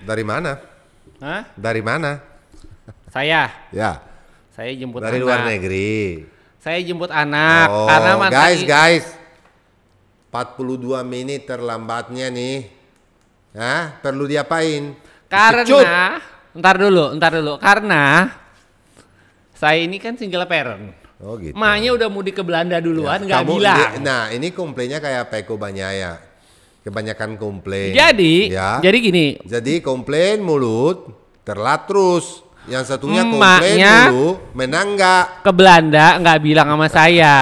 Dari mana? Hah? Dari mana? Saya Ya, jemput dari anak. luar negeri. Saya jemput anak Oh, karena mantan guys. 42 menit terlambatnya nih. Hah? Perlu diapain? Kecut. karena ntar dulu. Karena saya ini kan single parent. Oh gitu. Emaknya udah mudik ke Belanda duluan, nggak Kamu- bilang. Nah, ini komplainnya kayak Peko Banyaya. Kebanyakan komplain. Jadi gini, Jadi komplain mulut, telat terus. Yang satunya komplain Emaknya mulu, menang nggak? ke Belanda nggak bilang sama saya.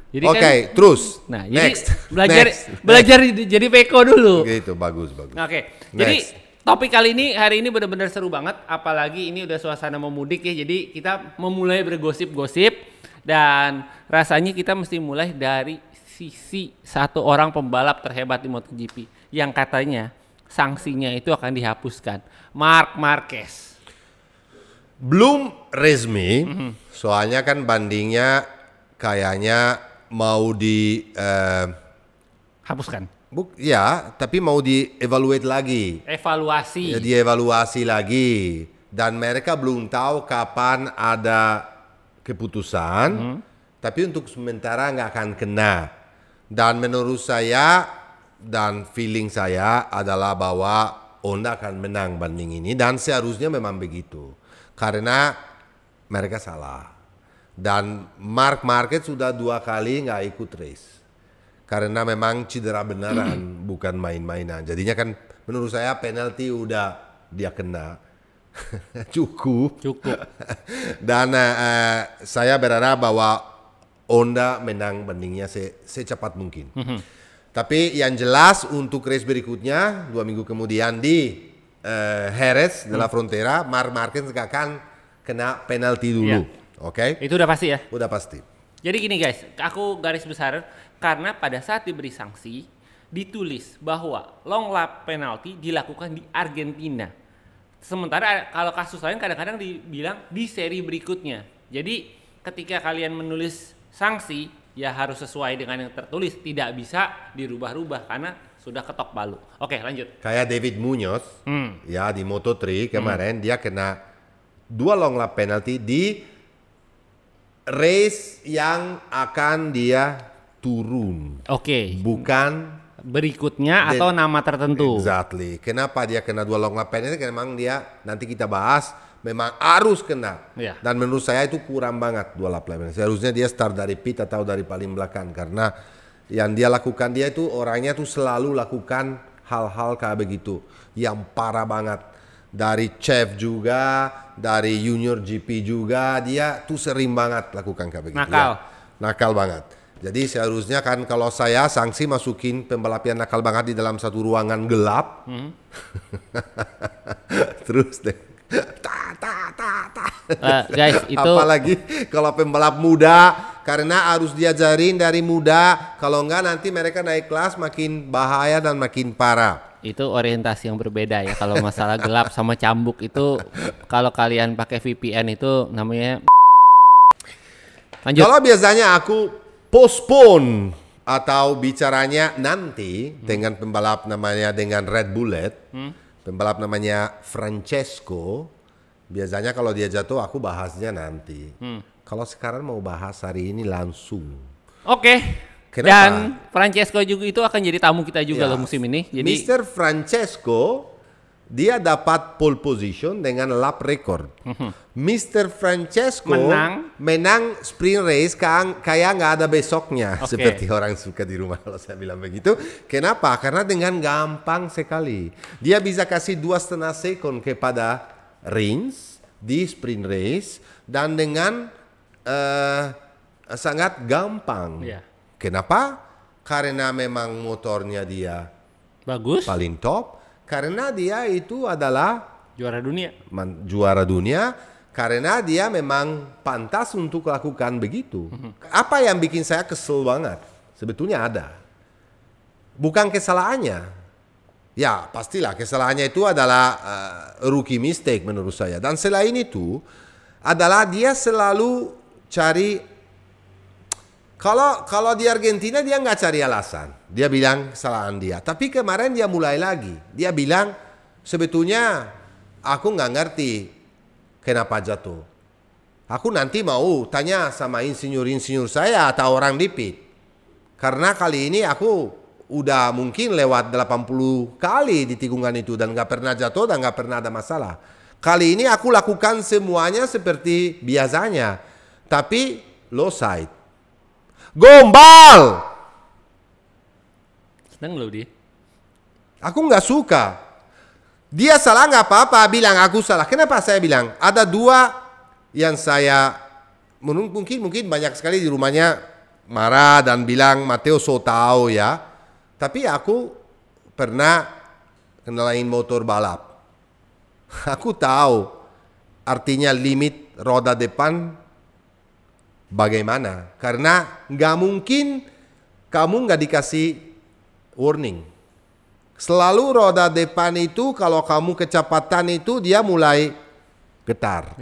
Jadi Oke, terus. Nah, Next. jadi Next. belajar jadi Peko dulu. Gitu, bagus. Oke, jadi Next. topik kali ini hari ini benar-benar seru banget. Apalagi ini udah suasana mau mudik ya. Jadi kita memulai bergosip-gosip dan rasanya kita mesti mulai dari sisi satu orang pembalap terhebat di MotoGP yang katanya sanksinya itu akan dihapuskan. Marc Marquez. Belum resmi, soalnya kan bandingnya kayaknya mau Hapuskan. ya, tapi mau dievaluate lagi. Evaluasi. Ya, dievaluasi lagi. Dan mereka belum tahu kapan ada keputusan, tapi untuk sementara nggak akan kena. Dan menurut saya dan feeling saya adalah bahwa Honda akan menang banding ini dan seharusnya memang begitu. Karena mereka salah. Dan Marc Marquez sudah 2 kali nggak ikut race. Karena memang cedera beneran, bukan main-mainan. Jadinya kan menurut saya penalti udah dia kena. Cukup. Dan saya berharap bahwa Honda menang bandingnya secepat mungkin. Tapi yang jelas untuk race berikutnya 2 minggu kemudian di Jerez de la Frontera, Marc Marquez gak akan kena penalti dulu. Iya. Oke? Itu udah pasti ya. Udah pasti. Jadi gini guys, aku garis besar karena pada saat diberi sanksi ditulis bahwa long lap penalti dilakukan di Argentina. Sementara kalau kasus lain kadang-kadang dibilang di seri berikutnya. Jadi ketika kalian menulis sanksi ya harus sesuai dengan yang tertulis, tidak bisa dirubah-rubah karena sudah ketok palu. Oke, lanjut. Kayak David Munoz, ya di Moto3 kemarin dia kena 2 long lap penalty di race yang akan dia turun. Oke. Bukan Berikutnya atau nama tertentu. exactly. Kenapa dia kena 2 long lap penalty? Karena memang dia nanti kita bahas memang harus kena. Iya. Dan menurut saya itu kurang banget 2 lap penalty. Seharusnya dia start dari pit atau dari paling belakang karena yang dia lakukan dia itu orangnya tuh selalu lakukan hal-hal kayak begitu yang parah banget. Dari chef juga, dari junior GP juga, dia tuh sering banget lakukan kayak begitu. Nakal. Ya, nakal banget. Jadi seharusnya kan kalau saya sanksi masukin pembalap yang nakal banget di dalam satu ruangan gelap. Terus deh. Guys, itu Apalagi kalau pembalap muda, karena harus diajarin dari muda. Kalau enggak nanti mereka naik kelas makin bahaya dan makin parah. itu orientasi yang berbeda ya. Kalau masalah gelap sama cambuk itu kalau kalian pakai VPN itu namanya. Lanjut. Kalau biasanya aku postpone atau bicaranya nanti dengan pembalap namanya dengan Red Bullet, pembalap namanya Francesco. Biasanya kalau dia jatuh aku bahasnya nanti. Kalau sekarang mau bahas hari ini langsung. Oke. Kenapa? Dan Francesco juga itu akan jadi tamu kita juga Ya. loh musim ini. Jadi Mr. Francesco dia dapat pole position dengan lap record. Mr. Francesco menang sprint race kayak nggak ada besoknya. Oke. Seperti orang suka di rumah kalau saya bilang begitu. Kenapa? Karena dengan gampang sekali. Dia bisa kasih 2,5 second kepada Rins di sprint race dan dengan sangat gampang. Iya. Kenapa? Karena memang motornya dia bagus. paling top. Karena dia itu adalah Juara dunia. juara dunia. Karena dia memang pantas untuk lakukan begitu. Apa yang bikin saya kesel banget? Sebetulnya ada. Bukan kesalahannya. Ya pastilah kesalahannya itu adalah rookie mistake menurut saya. Dan selain itu adalah dia selalu cari. Kalau di Argentina dia nggak cari alasan. Dia bilang kesalahan dia. Tapi kemarin dia mulai lagi. Dia bilang Sebetulnya aku nggak ngerti kenapa jatuh. Aku nanti mau tanya sama insinyur-insinyur saya atau orang di pit. Karena kali ini aku udah mungkin lewat 80 kali di tikungan itu dan nggak pernah jatuh dan nggak pernah ada masalah. Kali ini aku lakukan semuanya seperti biasanya, tapi low side. Gombal! Seneng loh dia. Aku nggak suka. Dia salah nggak apa-apa, bilang aku salah. Kenapa saya bilang? Ada dua yang saya mungkin banyak sekali di rumahnya marah dan bilang Matteo so tahu ya. Tapi aku pernah kendalain motor balap. Aku tahu artinya limit roda depan bagaimana. Karena nggak mungkin kamu nggak dikasih warning. Selalu roda depan itu kalau kamu kecepatan itu dia mulai getar.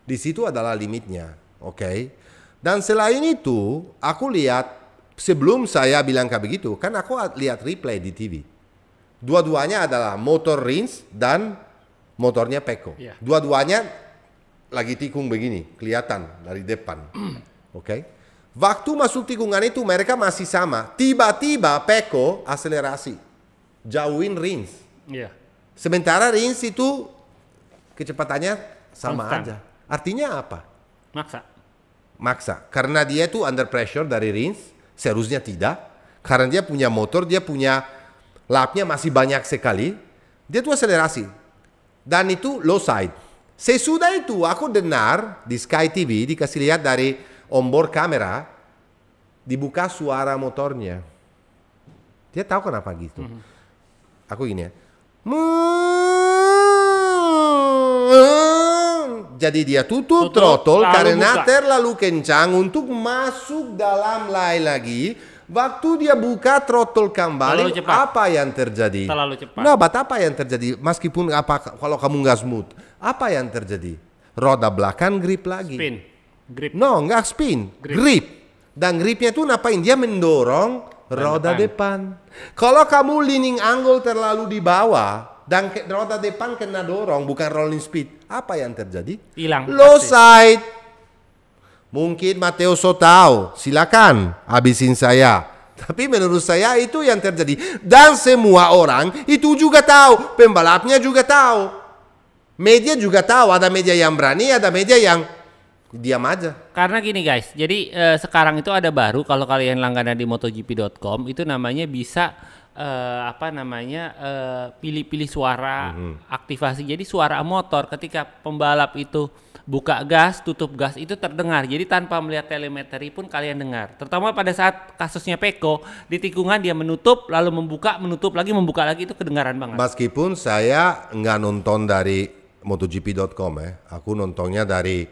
Di situ adalah limitnya, oke? Dan selain itu, aku lihat sebelum saya bilang kayak begitu, kan aku lihat replay di TV. Dua-duanya adalah motor Rins dan motornya Pecco. Dua-duanya lagi tikung begini, kelihatan dari depan. Oke? Waktu masuk tikungan itu mereka masih sama. Tiba-tiba Pecco akselerasi. Jauhin Rins. Sementara Rins itu kecepatannya sama aja. Artinya apa? Maksa. Karena dia itu under pressure dari Rins. Seharusnya tidak. Karena dia punya motor, dia punya lapnya masih banyak sekali. Dia tuh akselerasi. Dan itu low side. Sesudah itu aku dengar di Sky TV dikasih lihat dari onboard kamera, dibuka suara motornya. Dia tahu kenapa gitu. Aku gini ya. Jadi dia tutup throttle karena terlalu kencang untuk masuk dalam lane lagi. Waktu dia buka throttle kembali, apa yang terjadi? Terlalu cepat. Nah, apa yang terjadi? Meskipun kalau kamu nggak smooth, apa yang terjadi? Roda belakang grip lagi. Grip. No, nggak spin. Grip. Dan gripnya itu ngapain? Dia mendorong roda depan. Kalau kamu leaning angle terlalu di bawah dan roda depan kena dorong, bukan rolling speed, apa yang terjadi? Hilang. Low side. Mungkin Matteo so tahu, silakan habisin saya. Tapi menurut saya itu yang terjadi. Dan semua orang itu juga tahu, pembalapnya juga tahu. Media juga tahu, ada media yang berani, ada media yang diam aja. Karena gini guys, jadi sekarang itu ada baru kalau kalian langganan di MotoGP.com itu namanya bisa pilih-pilih suara aktivasi. Jadi suara motor ketika pembalap itu buka gas, tutup gas itu terdengar. Jadi tanpa melihat telemetri pun kalian dengar. Terutama pada saat kasusnya Pecco di tikungan dia menutup lalu membuka, menutup lagi, membuka lagi itu kedengaran banget. Meskipun saya nggak nonton dari MotoGP.com aku nontonnya dari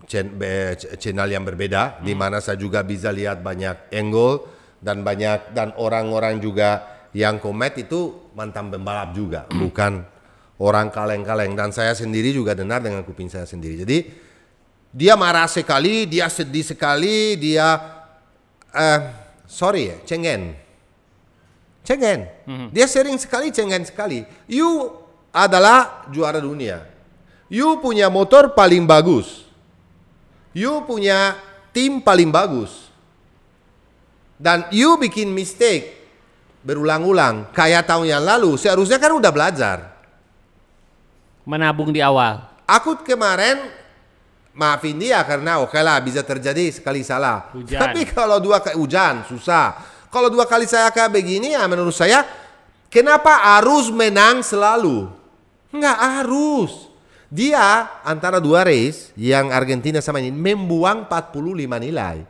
channel yang berbeda di mana saya juga bisa lihat banyak angle dan orang-orang juga yang komen itu mantan pembalap juga, bukan orang kaleng-kaleng. Dan saya sendiri juga dengar dengan kuping saya sendiri. Jadi dia marah sekali, dia sedih sekali, dia cengen. Dia sering sekali cengen sekali. You adalah juara dunia. You punya motor paling bagus. You punya tim paling bagus. Dan you bikin mistake berulang-ulang kayak tahun yang lalu. Seharusnya kan udah belajar. Menabung di awal. Aku kemarin maafin dia karena oke lah bisa terjadi sekali salah. Hujan. Tapi kalau hujan susah. Kalau 2 kali saya kayak begini ya menurut saya kenapa harus menang selalu? Nggak harus. Dia antara 2 race yang Argentina sama ini membuang 45 nilai.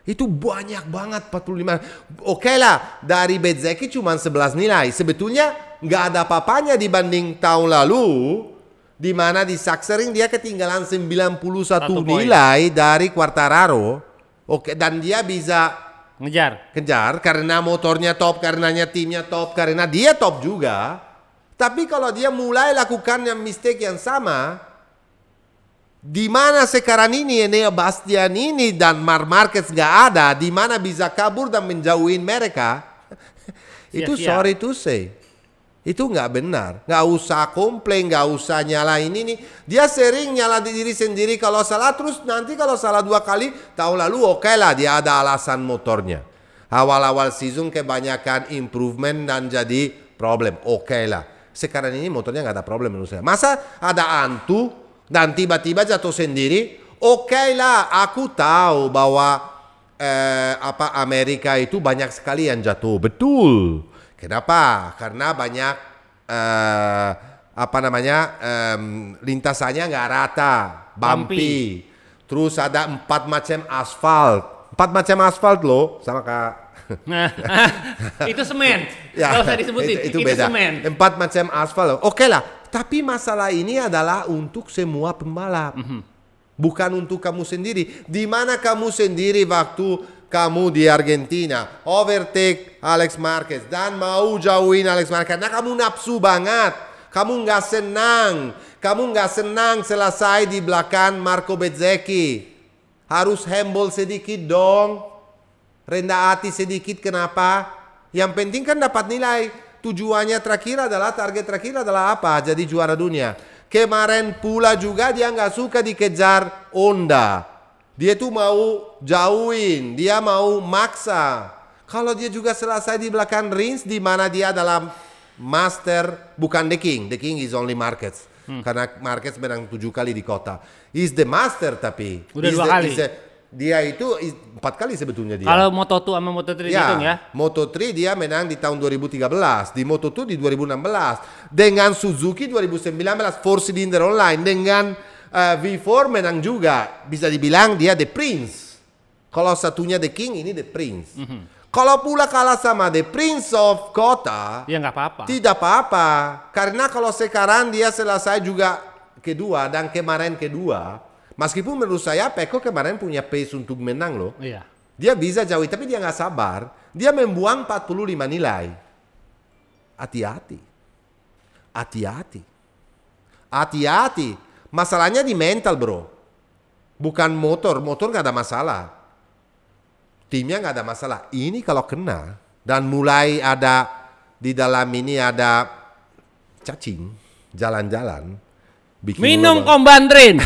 Itu banyak banget 45. Oke lah dari Bezzecchi cuma 11 nilai. Sebetulnya nggak ada apa-apanya dibanding tahun lalu di mana di Sachsenring dia ketinggalan 91 nilai dari Quartararo. Oke, dan dia bisa kejar karena motornya top, karenanya timnya top, karena dia top juga. Tapi kalau dia mulai lakukan yang mistake yang sama, di mana sekarang ini Enea Bastian ini dan Marc Marquez nggak ada, di mana bisa kabur dan menjauhin mereka, itu sorry to say. Itu nggak benar. Nggak usah komplain, nggak usah nyalain ini. Dia sering nyala diri sendiri kalau salah. Terus nanti kalau salah 2 kali, tahun lalu oke lah dia ada alasan motornya. Awal-awal season kebanyakan improvement dan jadi problem. Oke lah. Sekarang ini motornya nggak ada problem menurut saya. Masa ada antu dan tiba-tiba jatuh sendiri? Oke lah, aku tahu bahwa Amerika itu banyak sekali yang jatuh. Betul. Kenapa? Karena banyak lintasannya nggak rata, bumpy. Terus ada 4 macam asfalt. 4 macam asfalt loh, sama kak. Itu semen. Ya, nggak usah disebutin. Itu beda. Semen. 4 macam asfalt loh. Oke lah. Tapi masalah ini adalah untuk semua pembalap. Bukan untuk kamu sendiri. Di mana kamu sendiri waktu kamu di Argentina overtake Alex Marquez dan mau jauhin Alex Marquez karena kamu nafsu banget, kamu nggak senang selesai di belakang Marco Bezzecchi, harus humble sedikit dong, rendah hati sedikit. Kenapa? Yang penting kan dapat nilai. Tujuannya terakhir adalah, target terakhir adalah apa? Jadi juara dunia. Kemarin pula juga dia nggak suka dikejar Honda. Dia tuh mau jauhin, dia mau maksa. Kalau dia juga selesai di belakang Rins, di mana dia adalah master, bukan the king is only Marquez. Karena Marquez menang 7 kali di kota. He's the master tapi. Udah 2 kali. Dia itu 4 kali sebetulnya dia. Kalau Moto2 sama Moto3 dihitung ya. Moto3 dia menang di tahun 2013, di Moto2 di 2016, dengan Suzuki 2019 4 cylinder online, dengan V4 menang juga. Bisa dibilang dia the prince. Kalau satunya the king, ini the prince. Kalau pula kalah sama the prince of kota, ya nggak apa-apa. Tidak apa-apa. Karena kalau sekarang dia selesai juga kedua dan kemarin kedua, meskipun menurut saya Pecco kemarin punya pace untuk menang loh. Iya. Dia bisa jauh, tapi dia nggak sabar. Dia membuang 45 nilai. Hati-hati. Hati-hati. Hati-hati. Masalahnya di mental bro. Bukan motor. Motor nggak ada masalah. Timnya nggak ada masalah. Ini kalau kena dan mulai ada di dalam ini ada cacing, jalan-jalan. Minum Kombantrin.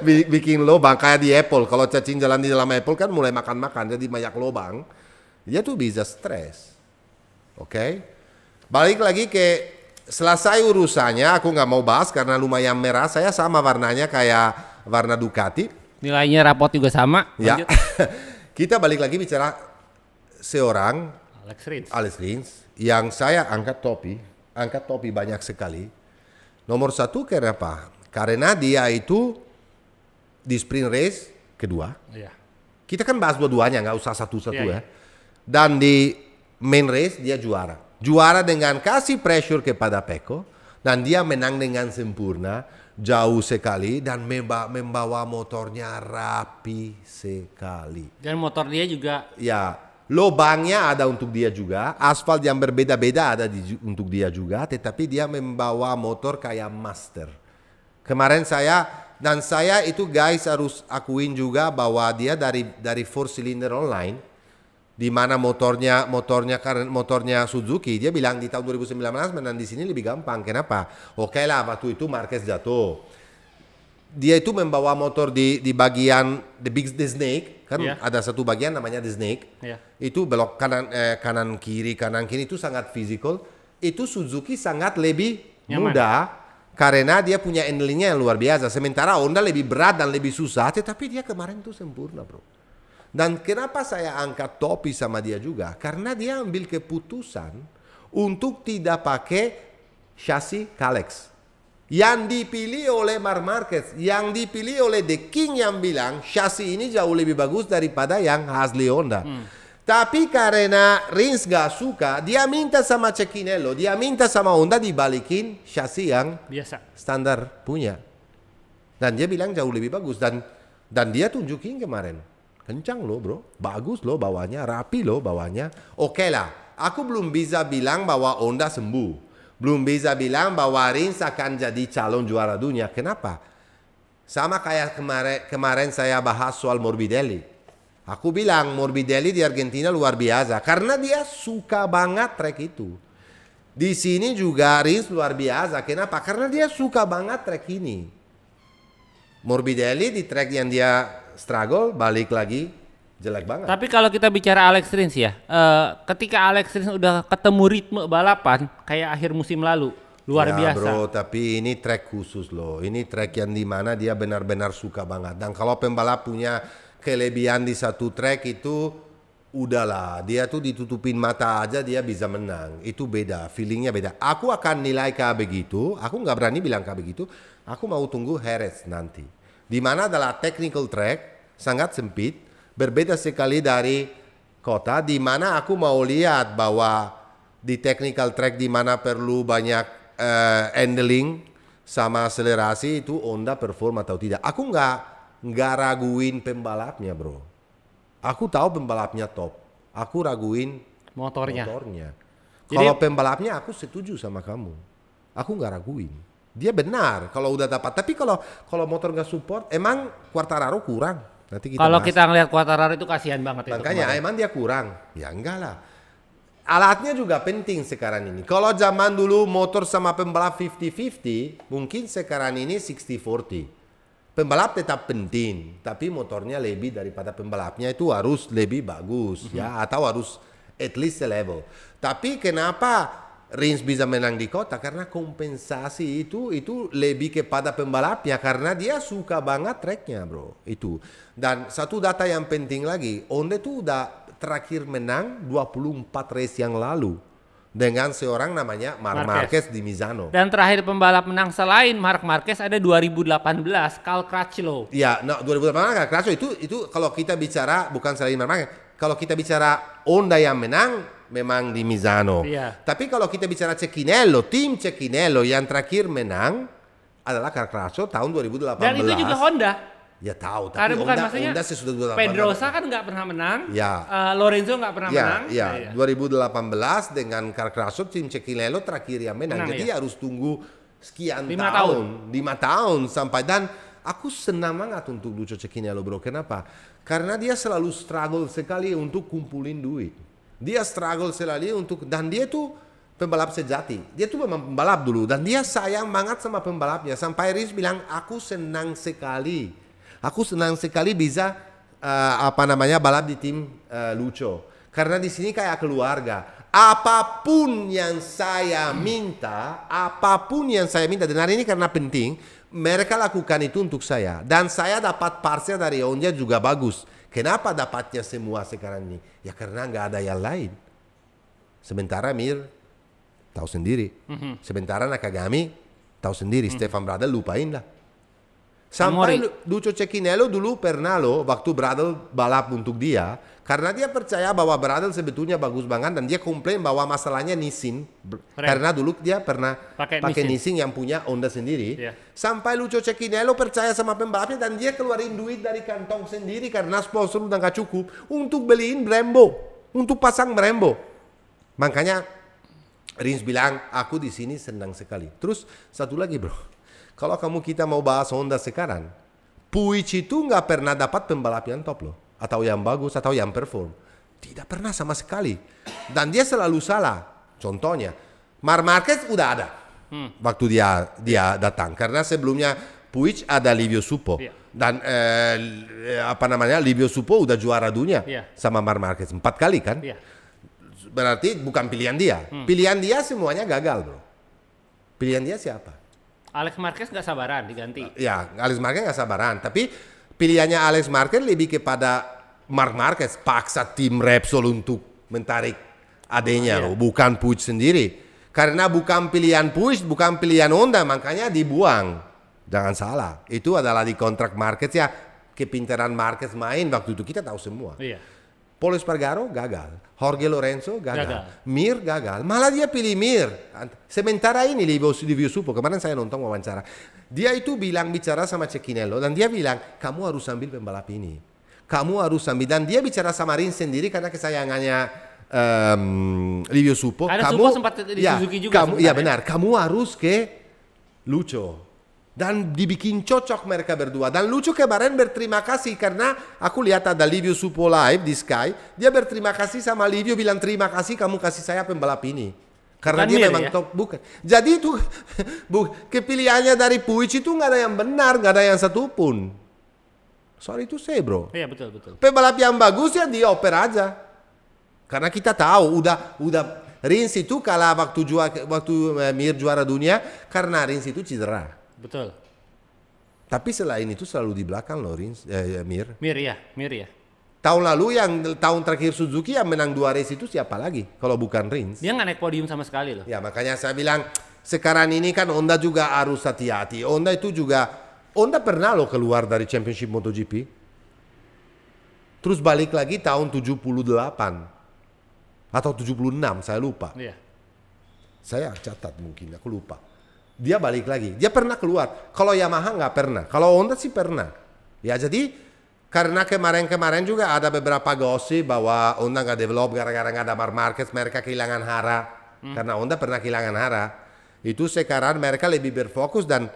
Bikin lubang kayak di Apple. Kalau cacing jalan di dalam Apple kan mulai makan-makan, jadi banyak lubang. Dia tuh bisa stres. Oke? Balik lagi ke selesai urusannya. Aku nggak mau bahas karena lumayan merah. Saya sama warnanya kayak warna Ducati. Nilainya rapot juga sama. Ya. Kita balik lagi bicara seorang Alex Rins yang saya angkat topi banyak sekali. Nomor 1 kenapa? Karena dia itu di sprint race kedua. Iya. Kita kan bahas dua-duanya, nggak usah satu-satu ya. Dan di main race dia juara. Juara dengan kasih pressure kepada Pecco. Dan dia menang dengan sempurna. Jauh sekali dan membawa motornya rapi sekali. Dan motor dia juga. Ya, lubangnya ada untuk dia juga. Aspal yang berbeda-beda ada untuk dia juga. Tetapi dia membawa motor kayak master. Kemarin saya itu guys harus akuin juga bahwa dia dari 4 cylinder online, di mana motornya Suzuki, dia bilang di tahun 2019 menang di sini lebih gampang. Kenapa? Oke lah, waktu itu Marquez jatuh. Dia itu membawa motor di bagian the snake, kan ada satu bagian namanya the snake. Itu belok kanan kiri itu sangat physical. Itu Suzuki sangat lebih mudah. Karena dia punya handlingnya yang luar biasa. Sementara Honda lebih berat dan lebih susah. Tetapi dia kemarin tuh sempurna bro. Dan kenapa saya angkat topi sama dia juga? Karena dia ambil keputusan untuk tidak pakai chassis Kalex. Yang dipilih oleh Marc Marquez. Yang dipilih oleh The King yang bilang chassis ini jauh lebih bagus daripada yang asli Honda. Tapi karena Rins gak suka, dia minta sama Cecchinello, dia minta sama Honda dibalikin chassis yang biasa standar punya. Dan dia bilang jauh lebih bagus. Dan dia tunjukin kemarin. Kencang loh bro, bagus loh bawahnya, rapi loh bawahnya. Oke lah, aku belum bisa bilang bahwa Honda sembuh. Belum bisa bilang bahwa Rins akan jadi calon juara dunia. Kenapa? Sama kayak kemarin saya bahas soal Morbidelli. Aku bilang Morbidelli di Argentina luar biasa karena dia suka banget trek itu. Di sini juga Rins luar biasa. Kenapa? Karena dia suka banget track ini. Morbidelli di track yang dia struggle balik lagi jelek banget. Tapi kalau kita bicara Alex Rins ya, ketika Alex Rins udah ketemu ritme balapan kayak akhir musim lalu, luar biasa. Bro, tapi ini track khusus loh. Ini track yang dimana dia benar-benar suka banget. Dan kalau pembalap punya kelebihan di satu track itu, udahlah, dia tuh ditutupin mata aja dia bisa menang. Itu beda, feelingnya beda. Aku akan nilai kayak begitu. Aku nggak berani bilang kayak begitu. Aku mau tunggu Jerez nanti. Dimana adalah technical track, sangat sempit, berbeda sekali dari kota. Dimana aku mau lihat bahwa di technical track dimana perlu banyak handling sama akselerasi itu Honda perform atau tidak. Aku nggak raguin pembalapnya, bro. Aku tahu pembalapnya top. Aku raguin motornya. Kalau pembalapnya aku setuju sama kamu. Aku nggak raguin. Dia benar kalau udah dapat. Tapi kalau motor nggak support, emang Quartararo kurang. Nanti kalau kita ngelihat Quartararo itu kasihan banget. Makanya emang dia kurang. Ya enggak lah. Alatnya juga penting sekarang ini. Kalau zaman dulu motor sama pembalap 50-50, mungkin sekarang ini 60-40. Pembalap tetap penting, tapi motornya lebih daripada pembalapnya itu harus lebih bagus ya, atau harus at least level. Tapi kenapa Rins bisa menang di kota? Karena kompensasi itu lebih kepada pembalapnya karena dia suka banget tracknya, bro. Itu. Dan satu data yang penting lagi, Honda itu udah terakhir menang 24 race yang lalu. Dengan seorang namanya Marc Marquez di Misano. Dan terakhir pembalap menang selain Marc Marquez ada 2018 Cal Crutchlow. Ya, 2018 Cal Crutchlow itu kalau kita bicara bukan selain Marc Marquez. Kalau kita bicara Honda yang menang memang di Misano. Iya. Tapi kalau kita bicara Cecchinello, tim Cecchinello yang terakhir menang adalah Cal Crutchlow tahun 2018. Dan itu juga Honda. Ya tahu, tapi karena bukan maksudnya Honda sesudah Pedrosa kan nggak pernah menang, ya. Lorenzo nggak pernah menang. Ya. 2018 dengan Cal Crutchlow tim Cecchinello terakhir yang menang. Jadi harus tunggu sekian 5 tahun sampai. Dan aku senang banget untuk Lucio Cecchinello, bro. Kenapa? Karena dia selalu struggle sekali untuk kumpulin duit. Dia struggle sekali dan dia tuh pembalap sejati. Dia tuh memang pembalap dulu dan dia sayang banget sama pembalapnya. Sampai Rins bilang, aku senang sekali bisa balap di tim Lucio. Karena di sini kayak keluarga. Apapun yang saya minta, dan hari ini karena penting, mereka lakukan itu untuk saya. Dan saya dapat partsnya dari Honda juga bagus. Kenapa dapatnya semua sekarang ini? Ya karena nggak ada yang lain. Sementara Mir tahu sendiri. Sementara Nakagami tahu sendiri. Stefan Bradl lupain lah. Sampai Lucio Cecchinello dulu pernah loh waktu Bradl balap untuk dia, karena dia percaya bahwa Bradl sebetulnya bagus banget dan dia komplain bahwa masalahnya Nissin karena dulu dia pernah pakai Nissin yang punya Honda sendiri. Sampai Lucio Cecchinello percaya sama pembalapnya dan dia keluarin duit dari kantong sendiri karena sponsor udah gak cukup untuk beliin Brembo, untuk pasang Brembo. Makanya Rins bilang aku di sini senang sekali. Terus satu lagi, bro. Kalau kita mau bahas Honda sekarang, Puig itu nggak pernah dapat pembalap yang top loh, atau yang bagus, atau yang perform. Tidak pernah sama sekali. Dan dia selalu salah. Contohnya, Marc Marquez udah ada waktu dia datang, karena sebelumnya Puig ada Livio Suppo. Dan Livio Suppo udah juara dunia sama Marc Marquez 4 kali kan. Berarti bukan pilihan dia. Pilihan dia semuanya gagal, bro. Pilihan dia siapa? Alex Marquez nggak sabaran diganti. Ya, Alex Marquez nggak sabaran. Tapi pilihannya Alex Marquez lebih kepada Marc Marquez paksa tim Repsol untuk mentarik adanya, bukan Puig sendiri. Karena bukan pilihan Puig, bukan pilihan Honda, makanya dibuang. Jangan salah, itu adalah di kontrak Marquez ya. Kepintaran Marquez main waktu itu kita tahu semua. Pol Espargaro gagal, Jorge Lorenzo gagal, Mir gagal, malah dia pilih Mir. Sementara ini Livio Suppo, kemarin saya nonton wawancara, dia itu bicara sama Cecchinello dan dia bilang, kamu harus ambil pembalap ini, kamu harus ambil. Dan dia bicara sama Rins sendiri karena kesayangannya Livio Suppo. Ada Suppo sempat di Suzuki juga. Benar, kamu harus ke Lucio. Dan dibikin cocok mereka berdua. Dan Lucio kemarin berterima kasih karena aku lihat ada Livio Suppo live di Sky. Dia berterima kasih sama Livio, bilang terima kasih kamu kasih saya pembalap ini. Karena Bukan dia Mir, memang ya? top, bukan. Jadi itu kepilihannya dari Puig itu nggak ada yang benar, nggak ada yang satu pun. Sorry itu saya bro. Iya betul betul. Pebalap yang bagus ya dioper aja. Karena kita tahu udah Rins itu kalah waktu Mir juara dunia karena Rins itu cedera. Betul. Tapi selain itu selalu di belakang loh Rins, Mir. Mir ya. Tahun lalu tahun terakhir Suzuki yang menang 2 race itu siapa lagi kalau bukan Rins? Dia nggak naik podium sama sekali loh. Ya makanya saya bilang sekarang ini kan Honda juga harus hati-hati. Honda pernah loh keluar dari Championship MotoGP. Terus balik lagi tahun 78 atau 76 saya lupa. Iya. Saya catat mungkin aku lupa. Dia balik lagi. Dia pernah keluar. Kalau Yamaha nggak pernah. Kalau Honda sih pernah. Ya jadi karena kemarin-kemarin juga ada beberapa gosip bahwa Honda nggak develop gara-gara nggak ada Marc Marquez, mereka kehilangan Hara. Karena Honda pernah kehilangan Hara. Itu sekarang mereka lebih berfokus dan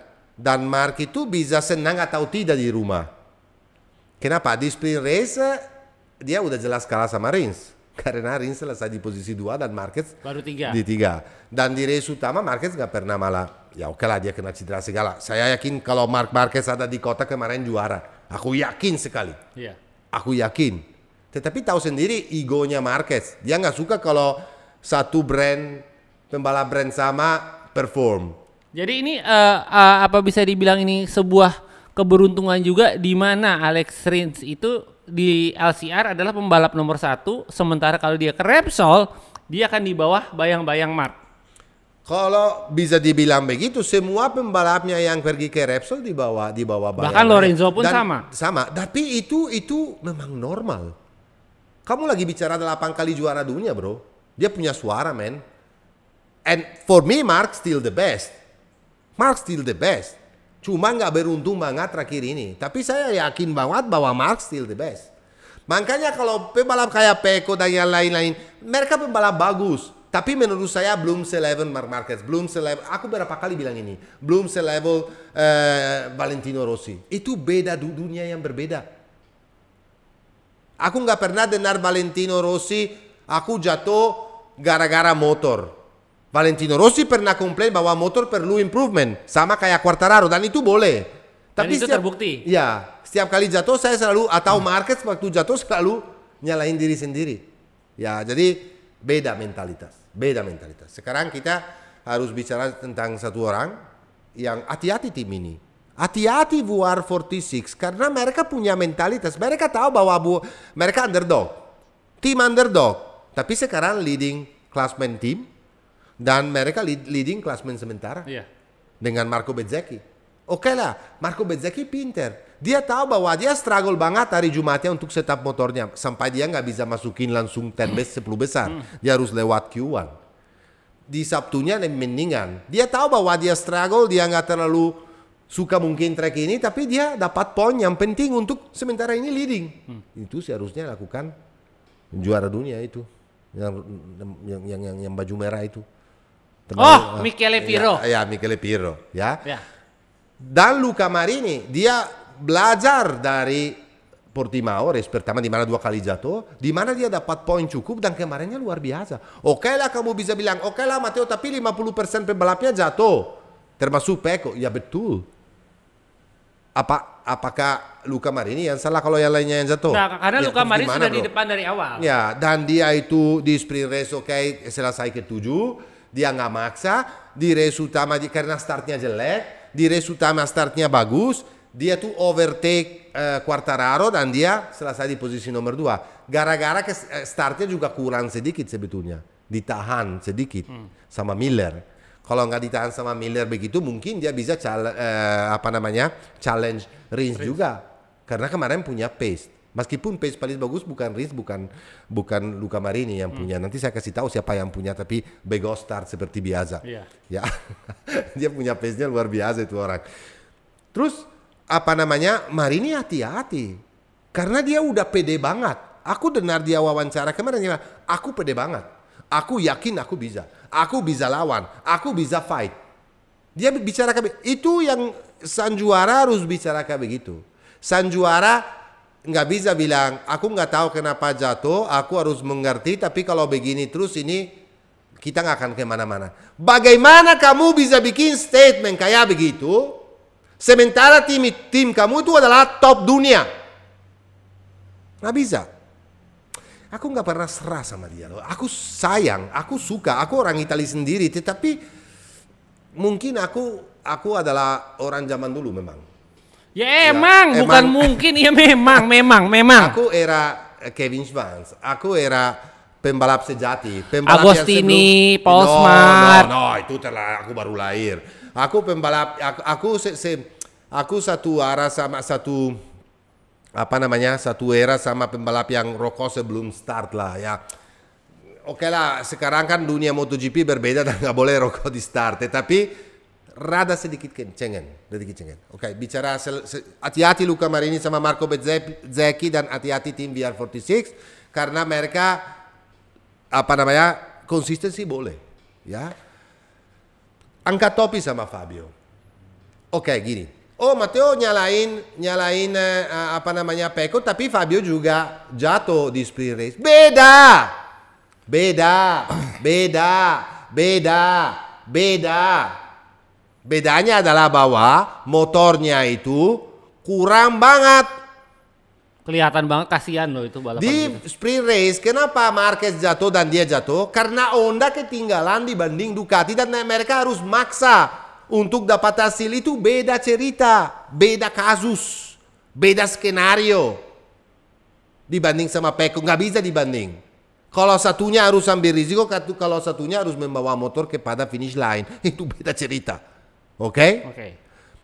Marc itu bisa senang atau tidak di rumah. Kenapa? Di sprint race dia udah jelas kalah sama Rins. Karena Rins selesai di posisi 2 dan Marquez Baru 3. di 3. Dan di race utama Marquez nggak pernah malah. Ya oke lah dia kena cedera segala. Saya yakin kalau Marquez ada di kota kemarin juara. Aku yakin sekali. Iya. Aku yakin. Tetapi tahu sendiri egonya Marquez. Dia nggak suka kalau satu pembalap brand sama perform. Jadi ini apa bisa dibilang ini sebuah keberuntungan juga di mana Alex Rins itu di LCR adalah pembalap nomor 1, sementara kalau dia ke Repsol dia akan di bawah bayang-bayang Marc. Kalau bisa dibilang begitu, semua pembalapnya yang pergi ke Repsol di bawah Bahkan Lorenzo pun sama. Sama, tapi itu memang normal. Kamu lagi bicara 8 kali juara dunia, bro. Dia punya suara, man. And for me, Marc still the best. Marc still the best. Cuma nggak beruntung banget terakhir ini. Tapi saya yakin banget bahwa Marc still the best. Makanya kalau pembalap kayak Pecco dan yang lain-lain, mereka pembalap bagus. Tapi menurut saya belum selevel Marc Marquez, belum selevel. Aku berapa kali bilang ini, belum selevel Valentino Rossi. Itu beda dunia yang berbeda. Aku nggak pernah dengar Valentino Rossi, aku jatuh gara-gara motor. Valentino Rossi pernah komplain bahwa motor perlu improvement, sama kayak Quartararo dan itu boleh. Tapi itu terbukti. Ya, setiap kali jatuh saya selalu atau Marquez waktu jatuh selalu nyalain diri sendiri. Ya, jadi beda mentalitas. Sekarang kita harus bicara tentang satu orang yang hati-hati tim ini. Hati-hati VR46 karena mereka punya mentalitas. Mereka tahu bahwa mereka underdog. Tim underdog. Tapi sekarang leading klasmen tim dan mereka leading klasmen sementara. Iya. Dengan Marco Bezzecchi. Oke lah, Marco Bezzecchi pinter. Dia tahu bahwa dia struggle banget hari Jumatnya untuk setup motornya. Sampai dia nggak bisa masukin langsung 10 besar. Dia harus lewat Q1. Di Sabtunya mendingan. Dia tahu bahwa dia struggle, dia nggak terlalu suka mungkin track ini. Tapi dia dapat poin yang penting untuk sementara ini leading. Itu seharusnya lakukan juara dunia itu. Yang baju merah itu. Michele Pirro. Ya, Michele Pirro. Ya. Dan Luca Marini, dia belajar dari Portimao, race pertama di mana 2 kali jatuh, di mana dia dapat poin cukup dan kemarinnya luar biasa. Oke lah kamu bisa bilang, oke lah Matteo tapi 50% pembalapnya jatuh, termasuk Pecco. Ya betul. Apakah Luca Marini yang salah kalau yang lainnya yang jatuh? Nah, karena ya, Luca Marini sudah bro? di depan dari awal. Ya, dan dia itu di sprint race selesai ke-7, dia nggak maksa, di race utama karena startnya jelek, di race utama startnya bagus, dia tuh overtake Quartararo dan dia selesai di posisi nomor 2. Gara-gara startnya juga kurang sedikit sebetulnya, ditahan sedikit sama Miller. Kalau nggak ditahan sama Miller begitu, mungkin dia bisa challenge Rins juga, karena kemarin punya pace. Meskipun pace paling bagus bukan Rins, bukan Luca Marini yang punya. Nanti saya kasih tahu siapa yang punya, tapi bego start seperti biasa. Iya. Ya, dia punya pace-nya luar biasa itu orang. Terus Marini hati-hati, karena dia udah pede banget. Aku dengar dia wawancara kemarin dia bilang, aku pede banget. Aku yakin aku bisa lawan, aku bisa fight. Dia bicara kayak itu yang sang juara harus bicara kayak begitu. Sang juara nggak bisa bilang, aku nggak tahu kenapa jatuh, aku harus mengerti, tapi kalau begini terus ini kita nggak akan kemana-mana. Bagaimana kamu bisa bikin statement kayak begitu, sementara tim kamu itu adalah top dunia? Nggak bisa. Aku nggak pernah serah sama dia loh. Aku sayang, aku suka, aku orang Italia sendiri, tetapi mungkin aku adalah orang zaman dulu memang. Ya emang, bukan mungkin, ya memang. Aku era Kevin Schwantz, aku era pembalap sejati, pembalap Agostini, Paul Smart. No, itu aku baru lahir. Aku pembalap, aku satu arah sama satu era sama pembalap yang rokok sebelum start lah ya. Oke lah, sekarang kan dunia MotoGP berbeda dan nggak boleh rokok di start, tapi rada sedikit kencengan. Oke, bicara hati-hati Luca Marini sama Marco Bezzecchi dan hati-hati tim VR46 karena mereka konsistensi boleh, ya. Angkat topi sama Fabio. Oke, gini. Oh, Matteo nyalain Pecco, tapi Fabio juga jatuh di sprint race. Beda. Bedanya adalah bahwa motornya itu kurang banget. Kelihatan banget, kasihan loh itu balapan. Di sprint race, kenapa Marquez jatuh dan dia jatuh? Karena Honda ketinggalan dibanding Ducati dan mereka harus maksa untuk dapat hasil itu. Beda cerita, beda kasus, beda skenario dibanding sama Pecco. Nggak bisa dibanding. Kalau satunya harus ambil risiko, kalau satunya harus membawa motor kepada finish line, itu beda cerita. Oke?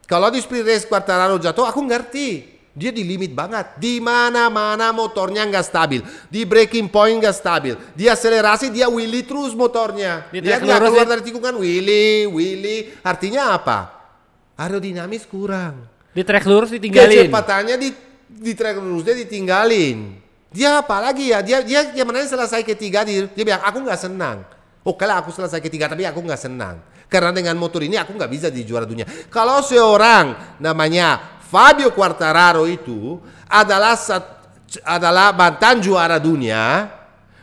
Kalau di sprint race Quartararo jatuh, aku ngerti. Dia di limit banget. Di mana-mana motornya nggak stabil. Di breaking point nggak stabil. Di akselerasi dia wheelie terus motornya. Dia nggak keluar dari tikungan, wheelie. Artinya apa? Aerodinamis kurang. Di track lurus ditinggalin. Kecepatannya di track lurusnya ditinggalin. Dia apa lagi ya? Dia yang mana selesai ketiga, dia bilang aku nggak senang. Oke lah, aku selesai ketiga, tapi aku nggak senang. Karena dengan motor ini aku nggak bisa di juara dunia. Kalau seorang namanya Fabio Quartararo itu adalah mantan juara dunia,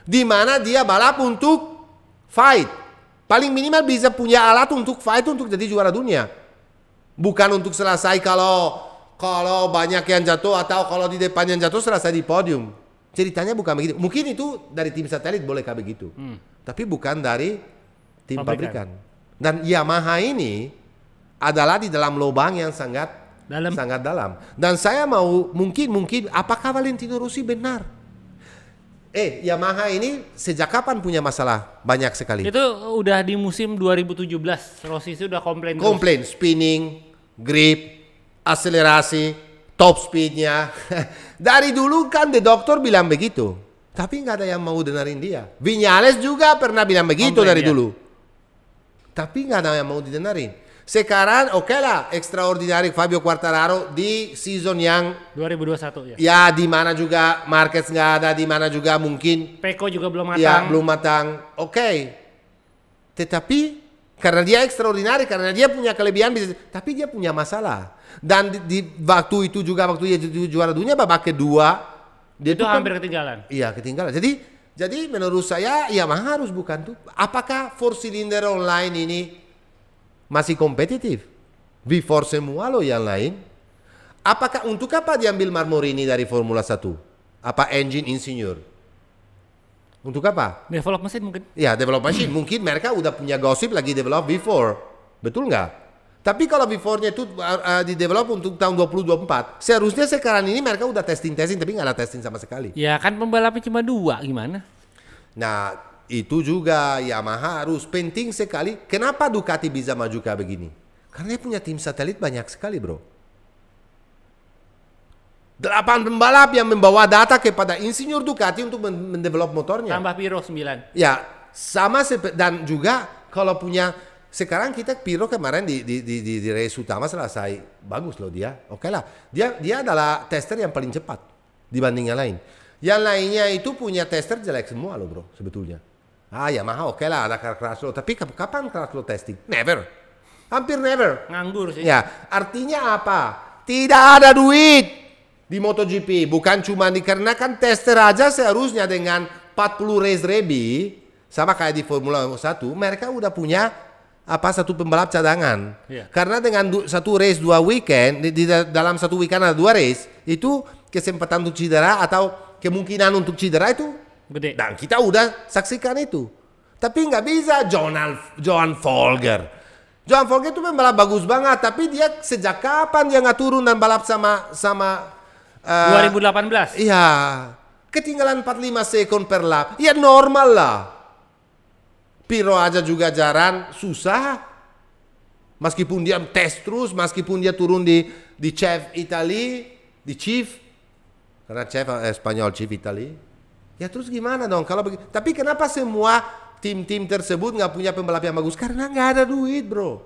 di mana dia balap untuk fight. Paling minimal bisa punya alat untuk fight untuk jadi juara dunia. Bukan untuk selesai kalau banyak yang jatuh atau kalau di depan yang jatuh selesai di podium. Ceritanya bukan begitu. Mungkin itu dari tim satelit boleh kayak begitu. Tapi bukan dari tim pabrikan. Dan Yamaha ini adalah di dalam lubang yang sangat dalam. Dan saya mau mungkin apakah Valentino Rossi benar? Yamaha ini sejak kapan punya masalah banyak sekali? Itu udah di musim 2017 Rossi itu udah komplain. Spinning, grip, akselerasi, top speednya. Dari dulu kan The Doctor bilang begitu. Tapi nggak ada yang mau dengerin dia. Viñales juga pernah bilang begitu dari dulu. Tapi nggak ada yang mau didengerin. Sekarang oke lah, extraordinary Fabio Quartararo di season yang 2021 ya. Ya di mana juga Marquez nggak ada, di mana juga mungkin Pecco juga belum matang. Ya belum matang. Oke. Tetapi karena dia extraordinary, karena dia punya kelebihan, tapi dia punya masalah. Dan di waktu itu juga waktu dia juara dunia babak kedua dia itu hampir ketinggalan. Iya ketinggalan. Jadi menurut saya Yamaha harus bukan tuh. Apakah 4-cylinder online ini masih kompetitif? V4 semua loh yang lain. Apakah untuk apa diambil Marmorini dari Formula 1? Apa engine insinyur? Untuk apa? Develop mesin mungkin. Ya develop mesin. Mungkin mereka udah punya gosip lagi develop V4. Betul nggak? Tapi kalau V4-nya itu di-develop untuk tahun 2024, seharusnya sekarang ini mereka udah testing, tapi nggak ada testing sama sekali. Ya kan pembalapnya cuma 2, gimana? Nah, itu juga Yamaha harus penting sekali. Kenapa Ducati bisa maju kayak begini? Karena dia punya tim satelit banyak sekali, bro. 8 pembalap yang membawa data kepada insinyur Ducati untuk mendevelop motornya. Tambah Piro 9. Ya, sama dan juga kalau punya. Sekarang kita Piro kemarin di race utama selesai bagus loh dia. Oke lah. Dia adalah tester yang paling cepat dibanding yang lain. Yang lainnya itu punya tester jelek semua loh bro sebetulnya. Yamaha oke lah ada crash low. Tapi kapan crash low testing? Never. Hampir never. Nganggur sih. Ya, artinya apa? Tidak ada duit di MotoGP. Bukan cuma dikarenakan tester aja seharusnya dengan 40 race ready Sama kayak di Formula 1, mereka udah punya satu pembalap cadangan. Karena dengan satu race 2 weekend, dalam satu weekend ada 2 race, itu kesempatan untuk cedera atau kemungkinan untuk cedera itu gede. Dan kita udah saksikan itu. Tapi nggak bisa Johan Folger. Johan Folger itu pembalap bagus banget, tapi dia sejak kapan dia nggak turun dan balap sama 2018. Iya, ketinggalan 45 sekon per lap. Ya normal lah. Piro aja juga jarang, susah. Meskipun dia tes terus, meskipun dia turun di Chief Italy, di Chief, karena Chief Spanyol, Chief Italy. Ya terus gimana dong? Tapi kenapa semua tim-tim tersebut nggak punya pembalap yang bagus? Karena nggak ada duit, bro.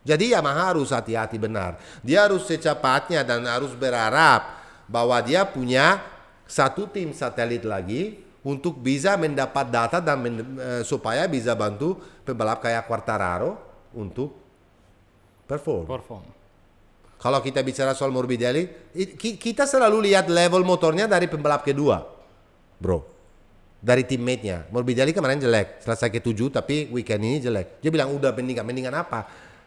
Jadi Yamaha harus hati-hati benar. Dia harus secepatnya dan harus berharap bahwa dia punya satu tim satelit lagi untuk bisa mendapat data dan supaya bisa bantu pembalap kayak Quartararo untuk perform. Kalau kita bicara soal Morbidelli, kita selalu lihat level motornya dari pembalap kedua, bro. Dari teammate-nya. Morbidelli kemarin jelek, selesai ke-7 tapi weekend ini jelek. Dia bilang udah mendingan apa?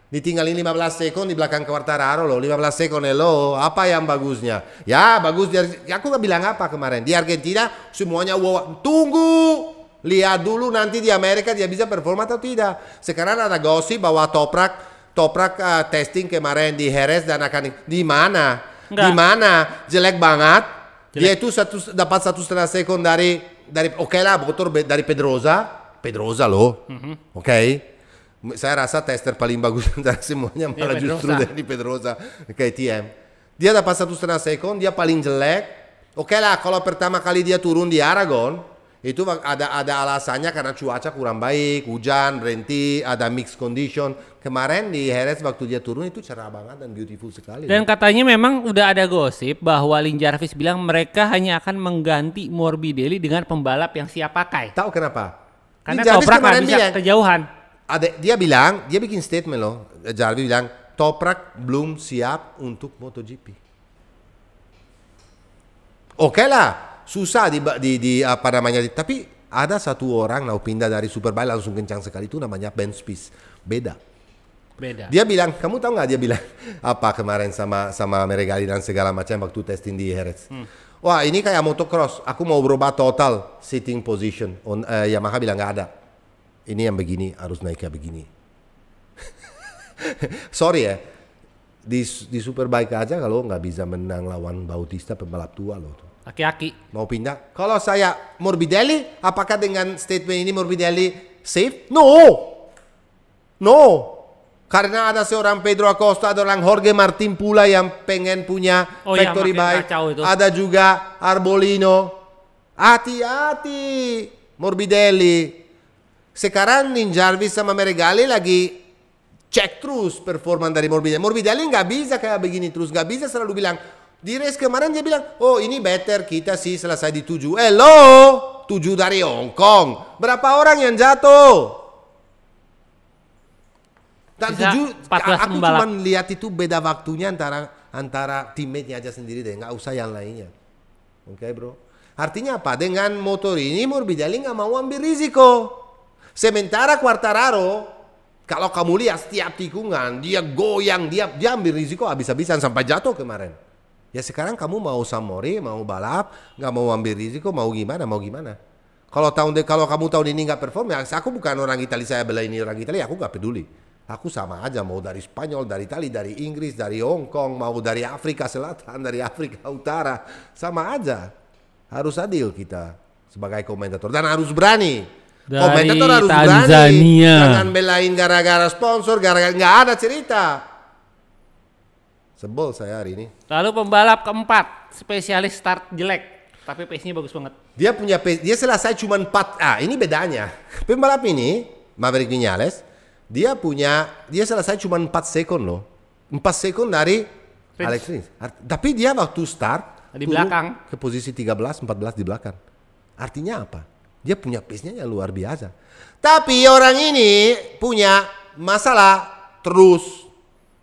Ditinggalin 15 sekon di belakang Quartararo loh, 15 sekon lo, apa yang bagusnya? Ya bagus, aku gak bilang apa kemarin, di Argentina semuanya wow, tunggu, lihat dulu nanti di Amerika dia bisa performa atau tidak. Sekarang ada gosip bahwa Toprak testing kemarin di Jerez dan akan di mana? Di mana? Jelek banget. Dia itu dapat 1,5 sekon dari oke lah motor dari Pedrosa loh. Oke. Saya rasa tester paling bagus dari semuanya malah justru dari Pedrosa KTM. Dia dapat 1,5 sekon, dia paling jelek. Oke lah, kalau pertama kali dia turun di Aragon, itu ada alasannya karena cuaca kurang baik, hujan, berhenti, ada mixed condition. Kemarin di Jerez waktu dia turun itu cerah banget dan beautiful sekali. Dan katanya memang udah ada gosip bahwa Lin Jarvis bilang mereka hanya akan mengganti Morbidelli dengan pembalap yang siap pakai. Tahu kenapa? Karena Toprak nggak bisa kejauhan. Dia bikin statement loh, Jarvis bilang, Toprak belum siap untuk MotoGP. Oke lah, susah apa namanya, tapi ada satu orang mau pindah dari Superbike langsung kencang sekali, itu namanya Ben Spies. Beda. Dia bilang, kamu tahu nggak dia bilang apa kemarin sama Meregali dan segala macam waktu testing di Jerez. Wah ini kayak motocross, aku mau berubah total sitting position. Yamaha bilang nggak ada. Ini yang begini harus naik kayak begini. Sorry ya, di Superbike aja kalau nggak bisa menang lawan Bautista pembalap tua loh. Aki-aki. Mau pindah? Kalau saya Morbidelli, apakah dengan statement ini Morbidelli safe? No. Karena ada seorang Pedro Acosta, ada orang Jorge Martin pula yang pengen punya factory bike. Ada juga Arbolino. Hati-hati Morbidelli. Sekarang Lin Jarvis sama Meregali lagi cek terus performa dari Morbidelli. Morbidelli nggak bisa kayak begini terus, nggak bisa selalu bilang. Di race kemarin dia bilang, oh ini better kita sih selesai di 7. 7 dari Hong Kong. Berapa orang yang jatuh? Dan 7, aku cuma lihat itu beda waktunya antara teammate-nya aja sendiri deh, nggak usah yang lainnya. Oke bro. Artinya apa? Dengan motor ini Morbidelli nggak mau ambil risiko. Sementara Quartararo, kalau kamu lihat setiap tikungan, dia goyang, dia ambil risiko habis-habisan sampai jatuh kemarin. Ya sekarang kamu mau Samori, mau balap, nggak mau ambil risiko, mau gimana? Kalau kamu tahun ini nggak perform, ya aku bukan orang Italia, saya bela ini orang Italia, aku nggak peduli. Aku sama aja, mau dari Spanyol, dari Italia, dari Inggris, dari Hong Kong, mau dari Afrika Selatan, dari Afrika Utara, sama aja. Harus adil kita sebagai komentator dan harus berani. Dari komentator harus Tanzania. Berani, jangan belain gara-gara sponsor, gara-gara nggak ada cerita. Sebel saya hari ini. Lalu pembalap keempat, spesialis start jelek, tapi pace-nya bagus banget. Dia punya pace, dia selesai cuma 4. Ini bedanya. Pembalap ini, Maverick Viñales, dia selesai cuma 4 sekon loh. 4 sekon dari Alex Rins. Tapi dia waktu start di belakang ke posisi 13, 14 di belakang. Artinya apa? Dia punya pace-nya yang luar biasa. Tapi orang ini punya masalah terus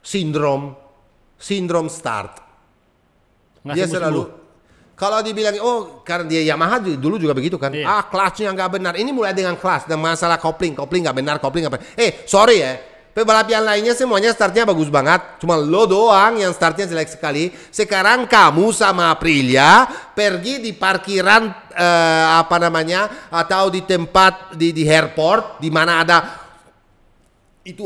sindrom start. Dia selalu Kalau dibilang, oh karena dia Yamaha dulu juga begitu kan. Iya. Clutch-nya nggak benar. Ini mulai dengan clutch dan masalah kopling nggak benar, kopling nggak benar. Sorry ya. Pembalap yang lainnya semuanya startnya bagus banget. Cuma lo doang yang startnya jelek sekali. Sekarang kamu sama Aprilia pergi di parkiran atau di tempat di airport di mana ada itu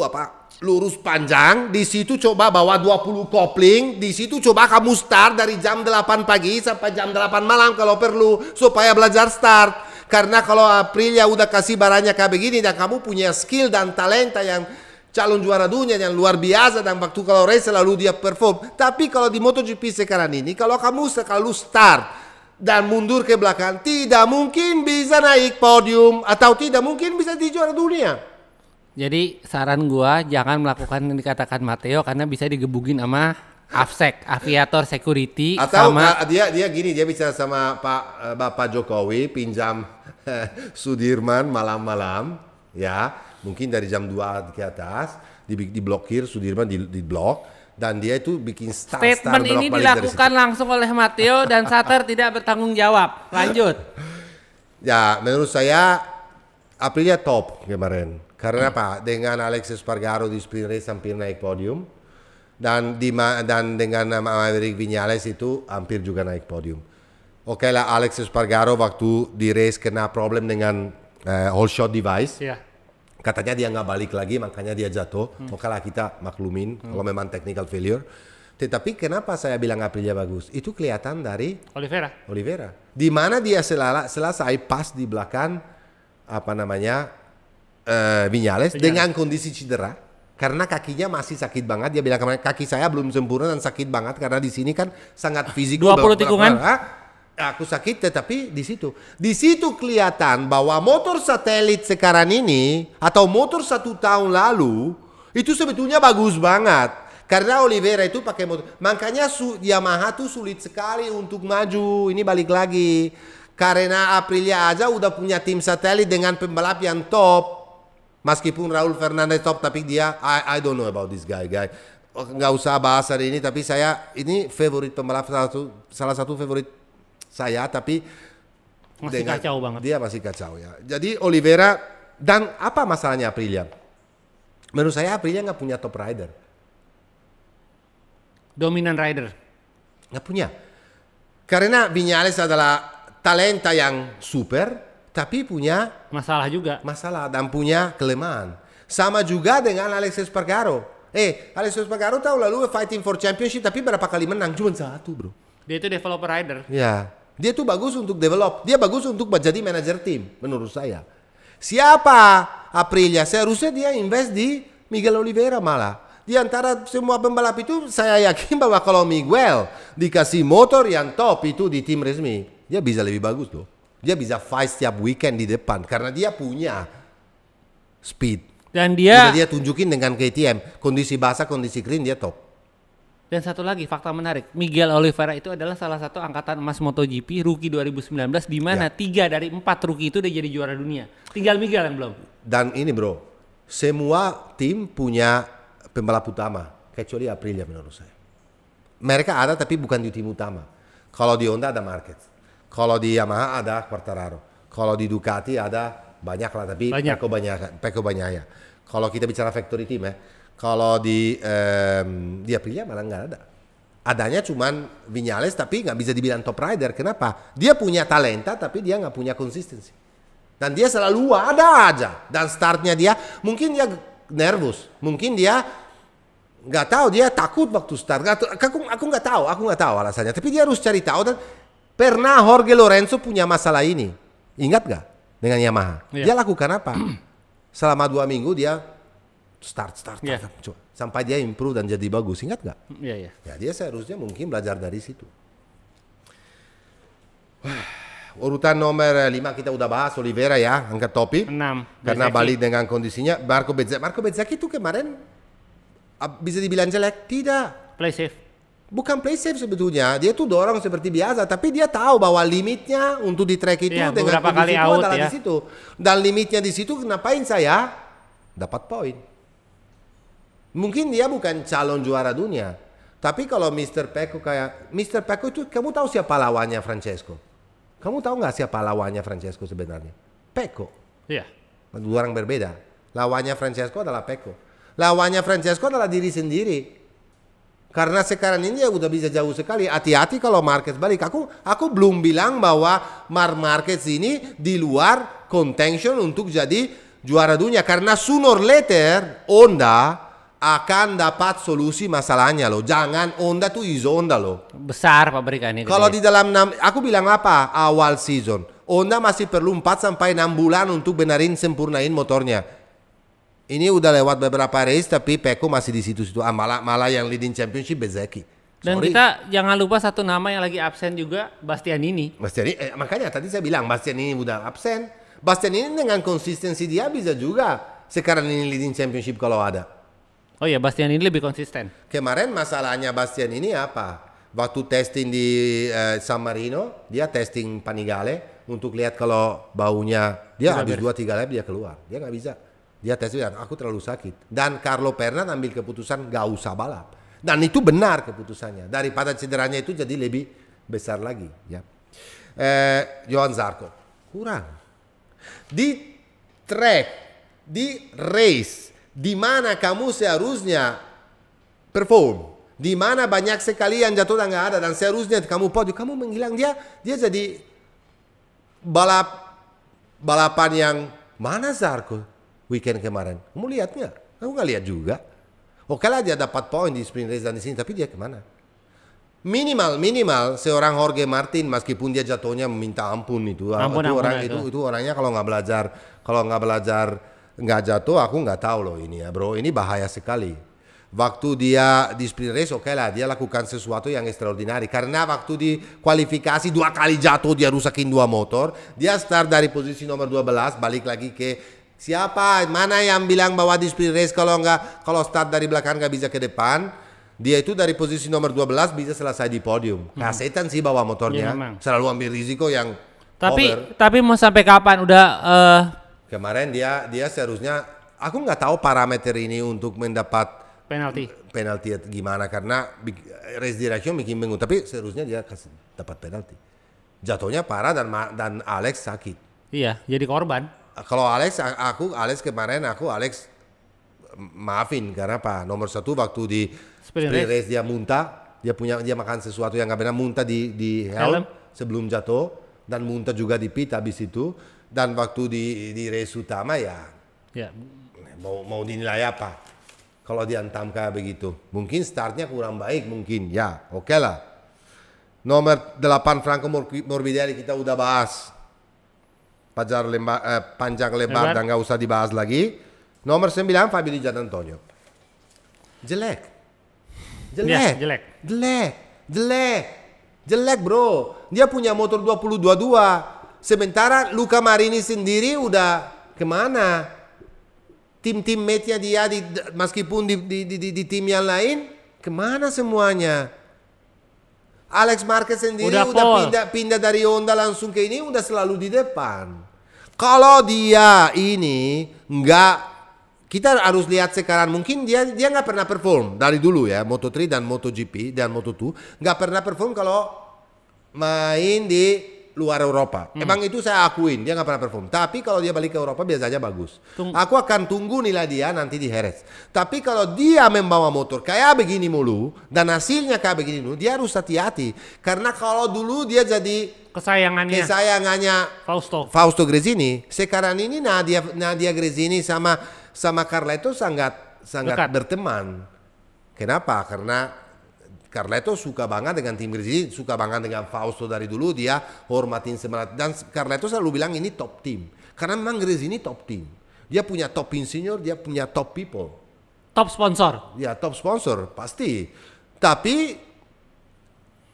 lurus panjang. Di situ coba bawa 20 kopling. Di situ coba kamu start dari jam 8 pagi sampai jam 8 malam kalau perlu supaya belajar start. Karena kalau Aprilia udah kasih barangnya kayak begini dan kamu punya skill dan talenta yang calon juara dunia yang luar biasa dan waktu kalau race selalu dia perform. Tapi kalau di MotoGP sekarang ini, kalau kamu selalu start dan mundur ke belakang, tidak mungkin bisa naik podium atau tidak mungkin bisa di juara dunia. Jadi saran gua jangan melakukan yang dikatakan Matteo karena bisa digebugin sama AFSEC, Aviator Security. Atau sama dia gini, dia bicara sama Bapak Jokowi pinjam Sudirman malam-malam, ya. Mungkin dari jam 2 ke atas diblokir Sudirman di blok dan dia itu bikin statement ini dilakukan langsung oleh Matteo dan Sater tidak bertanggung jawab. Lanjut. Ya, menurut saya Aprilia top kemarin. Karena apa? Dengan Alex Espargaro di sprint race hampir naik podium dan dengan Maverick Viñales itu hampir juga naik podium. Oke lah, Alex Espargaro waktu di race kena problem dengan whole shot device. Yeah. Katanya dia nggak balik lagi, makanya dia jatuh. Oke lah, kita maklumin kalau memang technical failure. Tetapi kenapa saya bilang Aprilia bagus? Itu kelihatan dari Oliveira. Di mana dia selesai pas di belakang Viñales dengan kondisi cedera. Karena kakinya masih sakit banget. Dia bilang kemarin kaki saya belum sempurna dan sakit banget karena di sini kan sangat fisik. 20 tikungan. Aku sakit, tetapi di situ kelihatan bahwa motor satelit sekarang ini atau motor 1 tahun lalu itu sebetulnya bagus banget karena Oliveira itu pakai motor. Makanya Yamaha tuh sulit sekali untuk maju. Ini balik lagi karena Aprilia aja udah punya tim satelit dengan pembalap yang top. Meskipun Raul Fernandez top, tapi dia I don't know about this guy. Nggak usah bahas hari ini, tapi ini favorit pembalap salah satu favorit saya, tapi masih kacau banget. Dia masih kacau ya. Jadi Oliveira, dan apa masalahnya Aprilia? Menurut saya Aprilia nggak punya top rider. Dominan rider. Nggak punya. Karena Viñales adalah talenta yang super, tapi punya masalah dan punya kelemahan. Sama juga dengan Alex Espargaro. Alex Espargaro tahun lalu fighting for championship, tapi berapa kali menang? Cuma 1, bro. Dia itu developer rider. Ya. Dia tuh bagus untuk develop. Dia bagus untuk menjadi manajer tim, menurut saya. Siapa Aprilia? Seharusnya dia invest di Miguel Oliveira malah. Di antara semua pembalap itu, saya yakin bahwa kalau Miguel dikasih motor yang top itu di tim resmi, dia bisa lebih bagus loh. Dia bisa fight setiap weekend di depan karena dia punya speed. Dan dia tunjukin dengan KTM, kondisi basah, kondisi kering dia top. Dan satu lagi fakta menarik, Miguel Oliveira itu adalah salah satu angkatan emas MotoGP rookie 2019 di mana 3 dari 4 rookie itu udah jadi juara dunia. Tinggal Miguel yang belum. Dan ini bro, semua tim punya pembalap utama kecuali Aprilia menurut saya. Mereka ada tapi bukan di tim utama. Kalau di Honda ada Marquez. Kalau di Yamaha ada Quartararo. Kalau di Ducati ada banyak lah tapi Pecco Bagnaia. Kalau kita bicara factory team ya. Kalau di Aprilia malah nggak ada. Adanya cuman Viñales tapi nggak bisa dibilang top rider. Kenapa? Dia punya talenta tapi dia nggak punya konsistensi. Dan dia selalu ada aja. Dan startnya dia mungkin dia nervous. Mungkin dia nggak tahu, dia takut waktu start. Aku nggak tahu alasannya. Tapi dia harus cari tahu. Dan pernah Jorge Lorenzo punya masalah ini. Ingat nggak dengan Yamaha? Dia lakukan apa? Selama 2 minggu dia start. Sampai dia improve dan jadi bagus. Ingat nggak? Iya. Ya dia seharusnya mungkin belajar dari situ. Urutan nomor 5 kita udah bahas, Oliveira ya, angkat topi. 6. Karena balik dengan kondisinya. Marco Bezzecchi itu kemarin bisa dibilang jelek? Tidak. Play safe. Bukan play safe sebetulnya. Dia tuh dorong seperti biasa, tapi dia tahu bahwa limitnya untuk di track itu dengan kondisi itu adalah di situ. Dan limitnya di situ, ngapain saya dapat poin? Mungkin dia bukan calon juara dunia, Tapi kalau Mr. Pecco kayak Mr. Pecco itu, kamu tahu siapa lawannya Francesco? Kamu tahu nggak siapa lawannya Francesco sebenarnya? Pecco. Iya. Dua orang berbeda. Lawannya Francesco adalah Pecco. Lawannya Francesco adalah diri sendiri. Karena sekarang ini dia udah bisa jauh sekali. Hati-hati kalau Marquez balik. Aku belum bilang bahwa Marquez ini di luar contention untuk jadi juara dunia. Karena sooner or later Honda akan dapat solusi masalahnya loh. Jangan Honda tuh is Honda loh. Besar pabrikannya. Kalau di dalam aku bilang apa awal season, Honda masih perlu 4 sampai 6 bulan untuk benerin sempurnain motornya. Ini udah lewat beberapa race tapi Pecco masih di situ-situ. Malah yang leading championship Bezzecchi. Dan kita jangan lupa satu nama yang lagi absen juga, Bastianini. Makanya tadi saya bilang Bastianini udah absen. Bastianini dengan konsistensi dia bisa juga sekarang ini leading championship kalau ada. Oh iya, Bastianini lebih konsisten. Kemarin masalahnya Bastianini apa? Waktu testing di San Marino, dia testing Panigale untuk lihat kalau baunya dia habis 2-3 lap dia keluar. Dia nggak bisa. Dia tes bilang, aku terlalu sakit. Dan Carlo Pernat ambil keputusan gak usah balap. Dan itu benar keputusannya. Daripada cederanya itu jadi lebih besar lagi. Ya. Johan Zarco, kurang. Di track, di race, di mana kamu seharusnya perform, di mana banyak sekali yang jatuh dan gak ada, dan seharusnya kamu podium, kamu menghilang dia jadi balapan yang mana Zarco? Weekend kemarin, kamu lihat nggak? Kamu nggak lihat juga. Oke lah dia dapat poin di sprint race dan di sini, tapi dia kemana? Minimal seorang Jorge Martin meskipun dia jatuhnya meminta ampun itu. Itu orangnya kalau nggak belajar nggak jatuh, aku nggak tahu loh ini ya bro. Ini bahaya sekali. Waktu dia di sprint race oke lah dia lakukan sesuatu yang extraordinary. Karena waktu di kualifikasi 2 kali jatuh dia rusakin 2 motor. Dia start dari posisi nomor 12 balik lagi ke siapa? Mana yang bilang bahwa di sprint race kalau start dari belakang nggak bisa ke depan? Dia itu dari posisi nomor 12 bisa selesai di podium. Kasetan sih bawa motornya. Ya, selalu ambil risiko yang tapi mau sampai kapan? Udah kemarin dia seharusnya aku nggak tahu parameter ini untuk mendapat penalti gimana karena race direction bikin bingung. Tapi seharusnya dia dapat penalti. Jatuhnya parah dan Alex sakit. Iya, jadi korban. Kalau Alex kemarin maafin karena apa? Nomor 1 waktu di sprint race dia muntah, dia makan sesuatu yang nggak benar, muntah di helm sebelum jatuh dan muntah juga di pit habis itu, dan waktu di race utama ya. Mau dinilai apa? Kalau diantam kayak begitu, mungkin startnya kurang baik mungkin ya, oke lah. Nomor 8 Franco Morbidelli kita udah bahas. Panjang lebar dan nggak usah dibahas lagi. Nomor 9 Fabio Di Giannantonio. Jelek bro. Dia punya motor 2022. Sementara Luca Marini sendiri udah kemana? Tim mate-nya dia meskipun di tim yang lain kemana semuanya? Alex Marquez sendiri udah pindah dari Honda langsung ke ini, udah selalu di depan. Kalau dia ini kita harus lihat sekarang, mungkin dia nggak pernah perform dari dulu ya, Moto3 dan MotoGP dan Moto2 nggak pernah perform kalau main di luar Eropa. Emang itu saya akuin, dia nggak pernah perform. Tapi kalau dia balik ke Eropa biasanya bagus. Aku akan tunggu nilai dia nanti di Jerez. Tapi kalau dia membawa motor kayak begini mulu dan hasilnya kayak begini mulu, dia harus hati-hati. Karena kalau dulu dia jadi kesayangannya Fausto Gresini, sekarang ini Nadia Gresini sama Carletto sangat berteman. Kenapa? Karena Carletto suka banget dengan tim Gresini, suka banget dengan Fausto dari dulu, dia hormatin semangat. Dan Carletto selalu bilang ini top team. Karena memang Gresini top team. Dia punya top insinyur, dia punya top people. Top sponsor? Ya top sponsor, pasti. Tapi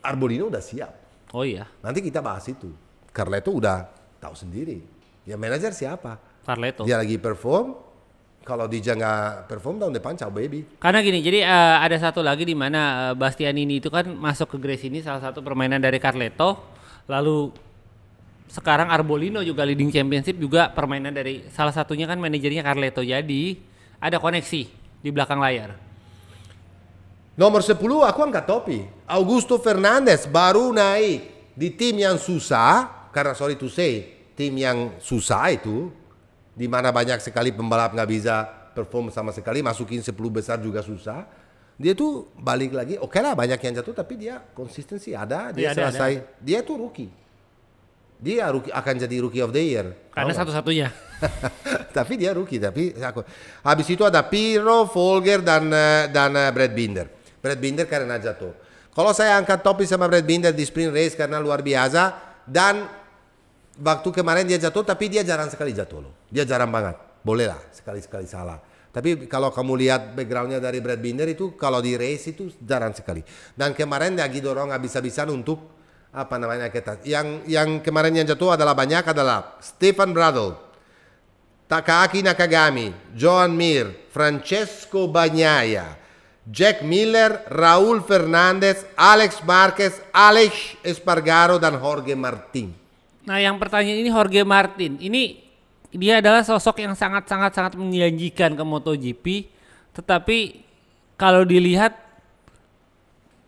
Arbolino udah siap. Oh iya. Nanti kita bahas itu. Carletto udah tahu sendiri. Ya manajer siapa? Carletto. Dia lagi perform. Kalau Dija nggak perform tahun depan, ciao baby. Karena gini, jadi ada satu lagi di mana Bastianini itu kan masuk ke Gresini salah satu permainan dari Carletto. Lalu sekarang Arbolino juga leading championship juga permainan dari salah satunya kan manajernya Carletto. Jadi ada koneksi di belakang layar. Nomor 10 aku angkat topi. Augusto Fernandez baru naik di tim yang susah, karena sorry to say, tim yang susah itu, di mana banyak sekali pembalap nggak bisa perform sama sekali, masukin 10 besar juga susah. Dia tuh balik lagi, oke lah banyak yang jatuh, tapi dia konsistensi ada, dia selesai. Ada. Dia tuh rookie. Dia akan jadi rookie of the year. Karena satu-satunya. Tapi dia rookie, tapi habis itu ada Pirro, Folger dan Brad Binder. Brad Binder karena jatuh. Kalau saya angkat topi sama Brad Binder di sprint race karena luar biasa, dan waktu kemarin dia jatuh, tapi dia jarang sekali jatuh loh. Dia jarang banget. Boleh lah sekali-sekali salah. Tapi kalau kamu lihat backgroundnya dari Brad Binder itu, kalau di race itu jarang sekali. Dan kemarin lagi dorong habis-habisan untuk apa namanya kita. Yang kemarin yang jatuh adalah Stefan Bradl, Takaaki Nakagami, Joan Mir, Francesco Bagnaia, Jack Miller, Raúl Fernández, Alex Marquez, Alex Espargaro, dan Jorge Martin. Nah, yang pertanyaan ini Jorge Martin. Ini dia adalah sosok yang sangat menjanjikan ke MotoGP, tetapi kalau dilihat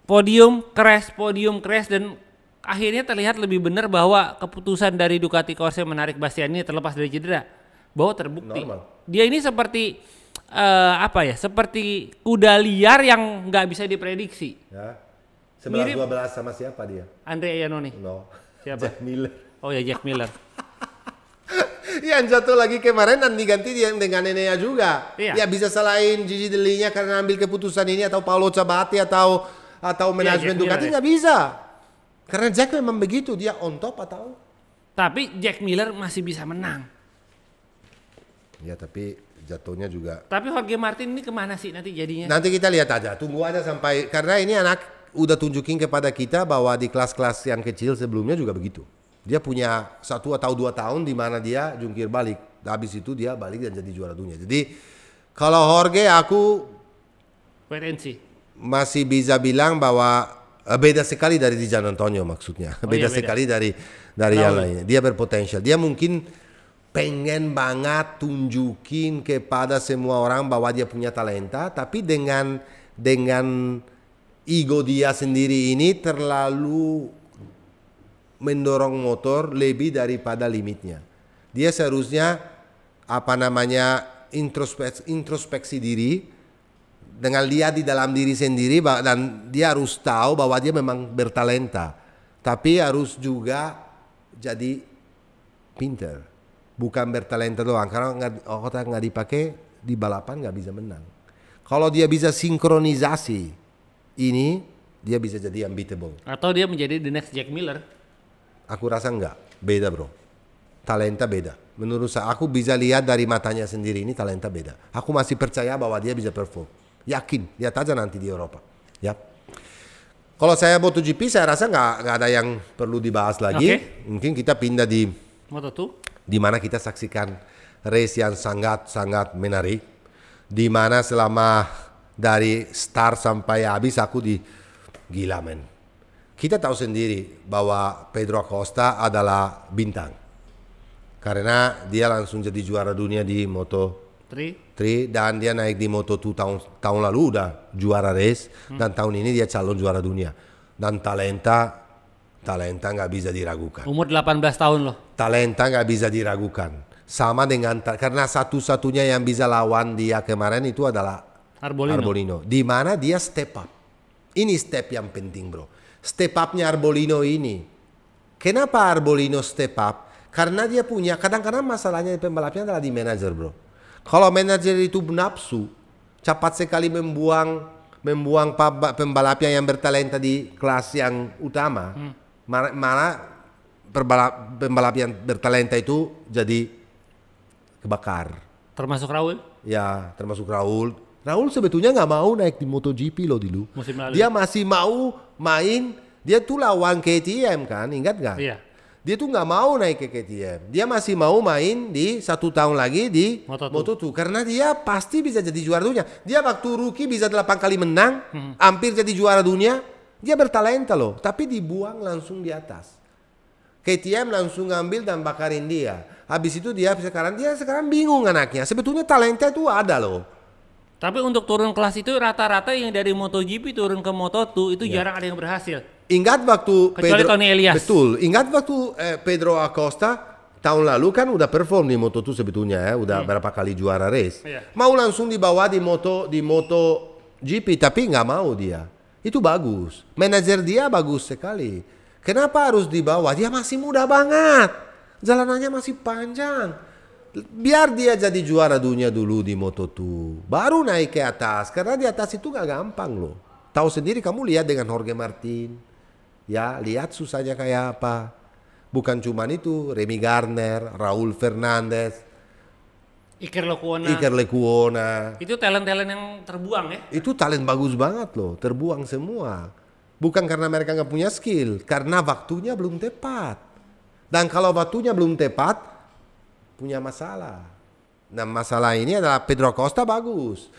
podium crash dan akhirnya terlihat lebih benar bahwa keputusan dari Ducati Corse menarik Bastianini terlepas dari cedera bahwa terbukti. Normal. Dia ini seperti seperti kuda liar yang nggak bisa diprediksi. Ya. 11-12 sama siapa dia? Andre Iannone. No. Siapa? Jack Miller. Oh ya, Jack Miller. Yang jatuh lagi kemarin dan diganti dengan Enea juga. Iya. Ya bisa salahin Gigi Dell'Igna karena ambil keputusan ini, atau Paolo Ciabatti atau manajemen Ducati, nggak bisa. Karena Jack memang begitu, dia on top atau. Tapi Jack Miller masih bisa menang. Ya tapi jatuhnya juga. Tapi Jorge Martin ini kemana sih nanti jadinya? Nanti kita lihat aja, tunggu aja sampai, karena ini anak udah tunjukin kepada kita bahwa di kelas-kelas yang kecil sebelumnya juga begitu. Dia punya 1 atau 2 tahun di mana dia jungkir balik. Habis itu dia balik dan jadi juara dunia. Jadi kalau Jorge aku masih bisa bilang bahwa beda sekali dari di Gian Antonio maksudnya. Beda sekali dari yang lainnya. Dia berpotensial. Dia mungkin pengen banget tunjukin kepada semua orang bahwa dia punya talenta, tapi dengan ego dia sendiri ini terlalu mendorong motor lebih daripada limitnya. Dia seharusnya introspeksi diri, dengan lihat di dalam diri sendiri, dan dia harus tahu bahwa dia memang bertalenta, tapi harus juga jadi pinter, bukan bertalenta doang. Karena otak nggak dipakai di balapan nggak bisa menang. Kalau dia bisa sinkronisasi ini, dia bisa jadi unbeatable. Atau dia menjadi the next Jack Miller. Aku rasa enggak, beda bro. Talenta beda. Menurut saya, aku bisa lihat dari matanya sendiri, ini talenta beda. Aku masih percaya bahwa dia bisa perform. Yakin, lihat aja nanti di Eropa. Ya. Kalau saya MotoGP, saya rasa nggak ada yang perlu dibahas lagi. Okay. Mungkin kita pindah di Moto2, di mana kita saksikan race yang sangat menarik. Di mana selama dari start sampai habis aku gila men. Kita tahu sendiri bahwa Pedro Acosta adalah bintang. Karena dia langsung jadi juara dunia di Moto3 dan dia naik di Moto2 tahun lalu udah juara race dan tahun ini dia calon juara dunia. Dan talenta nggak bisa diragukan. Umur 18 tahun loh. Talenta nggak bisa diragukan. Sama dengan karena satu-satunya yang bisa lawan dia kemarin itu adalah Arbolino. Di mana dia step up. Ini step yang penting bro. Step up-nya Arbolino ini. Kenapa Arbolino step up? Karena dia punya, kadang-kadang masalahnya di pembalapnya adalah di manajer bro. Kalau manajer itu nafsu, cepat sekali membuang pembalapnya yang bertalenta di kelas yang utama. Malah pembalap yang bertalenta itu jadi kebakar. Termasuk Raul? Ya, termasuk Raul. Raul sebetulnya nggak mau naik di MotoGP loh dulu. Dia masih mau main, dia tuh lawan KTM kan, ingat nggak? Iya. Dia tuh nggak mau naik ke KTM. Dia masih mau main di 1 tahun lagi di Moto2. Karena dia pasti bisa jadi juara dunia. Dia waktu rookie bisa 8 kali menang, hampir jadi juara dunia. Dia bertalenta loh, tapi dibuang langsung di atas. KTM langsung ngambil dan bakarin dia. Habis itu dia sekarang bingung anaknya. Sebetulnya talenta itu ada loh. Tapi untuk turun kelas itu rata-rata yang dari MotoGP turun ke Moto2 itu jarang ada yang berhasil. Ingat waktu Kecuali Tony Elias. Betul. Ingat waktu Pedro Acosta tahun lalu kan udah perform di Moto2 sebetulnya ya, udah berapa kali juara race. Iya. Mau langsung dibawa di MotoGP tapi nggak mau dia. Itu bagus. Manajer dia bagus sekali. Kenapa harus dibawa? Dia masih muda banget. Jalanannya masih panjang. Biar dia jadi juara dunia dulu di Moto2. Baru naik ke atas. Karena di atas itu gak gampang loh. Tahu sendiri, kamu lihat dengan Jorge Martin. Ya, lihat susahnya kayak apa. Bukan cuman itu, Remy Gardner, Raul Fernandez, Iker Lecuona. Itu talent-talent yang terbuang ya? Itu talent bagus banget loh, terbuang semua. Bukan karena mereka nggak punya skill, karena waktunya belum tepat. Dan kalau waktunya belum tepat, punya masalah. Nah, masalah ini adalah Pedro Acosta bagus.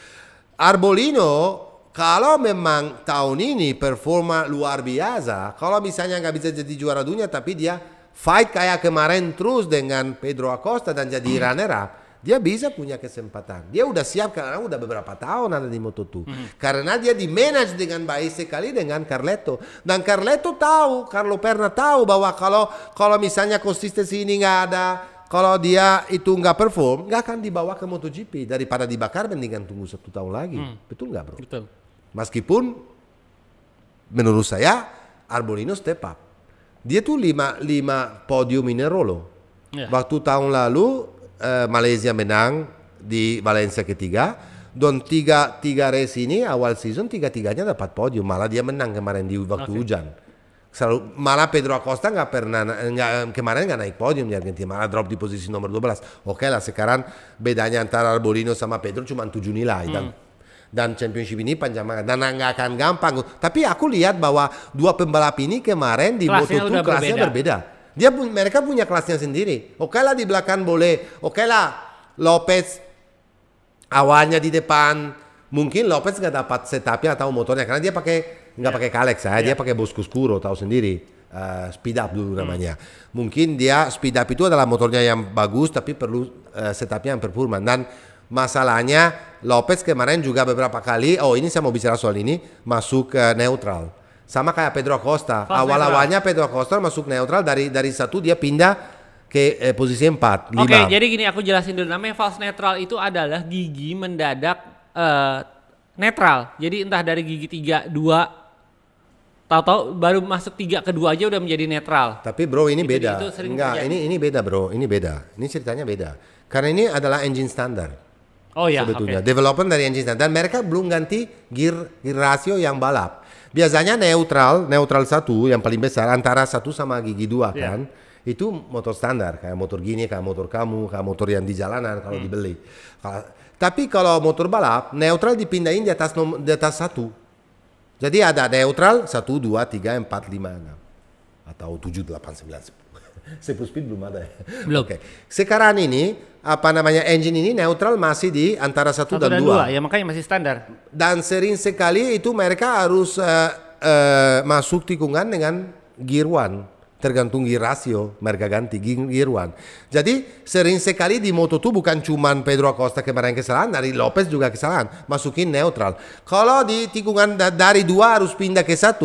Arbolino, kalau memang tahun ini performa luar biasa, kalau misalnya nggak bisa jadi juara dunia, tapi dia fight kayak kemarin terus dengan Pedro Acosta dan jadi runner-up, dia bisa punya kesempatan. Dia udah siap karena udah beberapa tahun ada di Moto2. Karena dia di manage dengan baik sekali dengan Carletto. Dan Carletto tahu, Carlo Perna tahu bahwa kalau misalnya konsistensi ini nggak ada, kalau dia itu nggak perform, nggak akan dibawa ke MotoGP. Daripada dibakar, mendingan tunggu 1 tahun lagi. Betul nggak, bro? Betul. Meskipun menurut saya Arbolino step up. Dia tuh 5 podium in a row loh. Ya. Waktu tahun lalu Malaysia menang di Valencia ketiga. Dan tiga race ini awal season 3-3-nya dapat podium. Malah dia menang kemarin di waktu hujan. Malah Pedro Acosta kemarin nggak naik podium di Argentina, malah drop di posisi nomor 12. Oke lah, sekarang bedanya antara Arbolino sama Pedro cuma 7 nilai dan championship ini panjang banget dan nggak akan gampang. Tapi aku lihat bahwa dua pembalap ini kemarin di Moto2 kelasnya berbeda. Mereka punya kelasnya sendiri. Oke lah, di belakang boleh. Oke lah, Lopez awalnya di depan, mungkin Lopez nggak dapat setupnya atau motornya karena dia nggak pakai Kalex ya, dia pakai Bosco Scuro, tahu sendiri, speed up dulu namanya. Mungkin dia speed up itu adalah motornya yang bagus tapi perlu setupnya yang performa. Dan masalahnya Lopez kemarin juga beberapa kali, ini saya mau bicara soal ini, masuk neutral. Sama kayak Pedro Acosta. Awal-awalnya Pedro Acosta masuk neutral, dari 1 dia pindah ke posisi 4, 5. Oke, jadi gini aku jelasin dulu. Namanya false neutral itu adalah gigi mendadak netral. Jadi entah dari gigi 3, 2, tahu-tahu baru masuk 3 ke 2 aja udah menjadi netral. Tapi bro ini beda. Enggak, ini beda bro, ini beda. Ini ceritanya beda. Karena ini adalah engine standar. Oh ya, sebetulnya development dari engine standar. Dan mereka belum ganti gear rasio yang balap. Biasanya neutral 1 yang paling besar antara 1 sama gigi 2 kan. Itu motor standar, kayak motor gini, kayak motor kamu, kayak motor yang di jalanan kalau dibeli. Tapi kalau motor balap, neutral dipindahin di atas 1. Jadi ada neutral 1, 2, 3, 4, 5, 6. Atau 7, 8, 9, 10. 10 speed belum ada ya? Belum. Oke. Sekarang ini, engine ini neutral masih di antara 1 dan 2. Ya makanya masih standar. Dan sering sekali itu mereka harus masuk tikungan dengan gear 1. Tergantung gear rasio, mereka ganti gear 1. Jadi sering sekali di Moto2 bukan cuma Pedro Acosta kemarin kesalahan, dari Lopez juga kesalahan, masukin neutral. Kalau di tikungan dari 2 harus pindah ke 1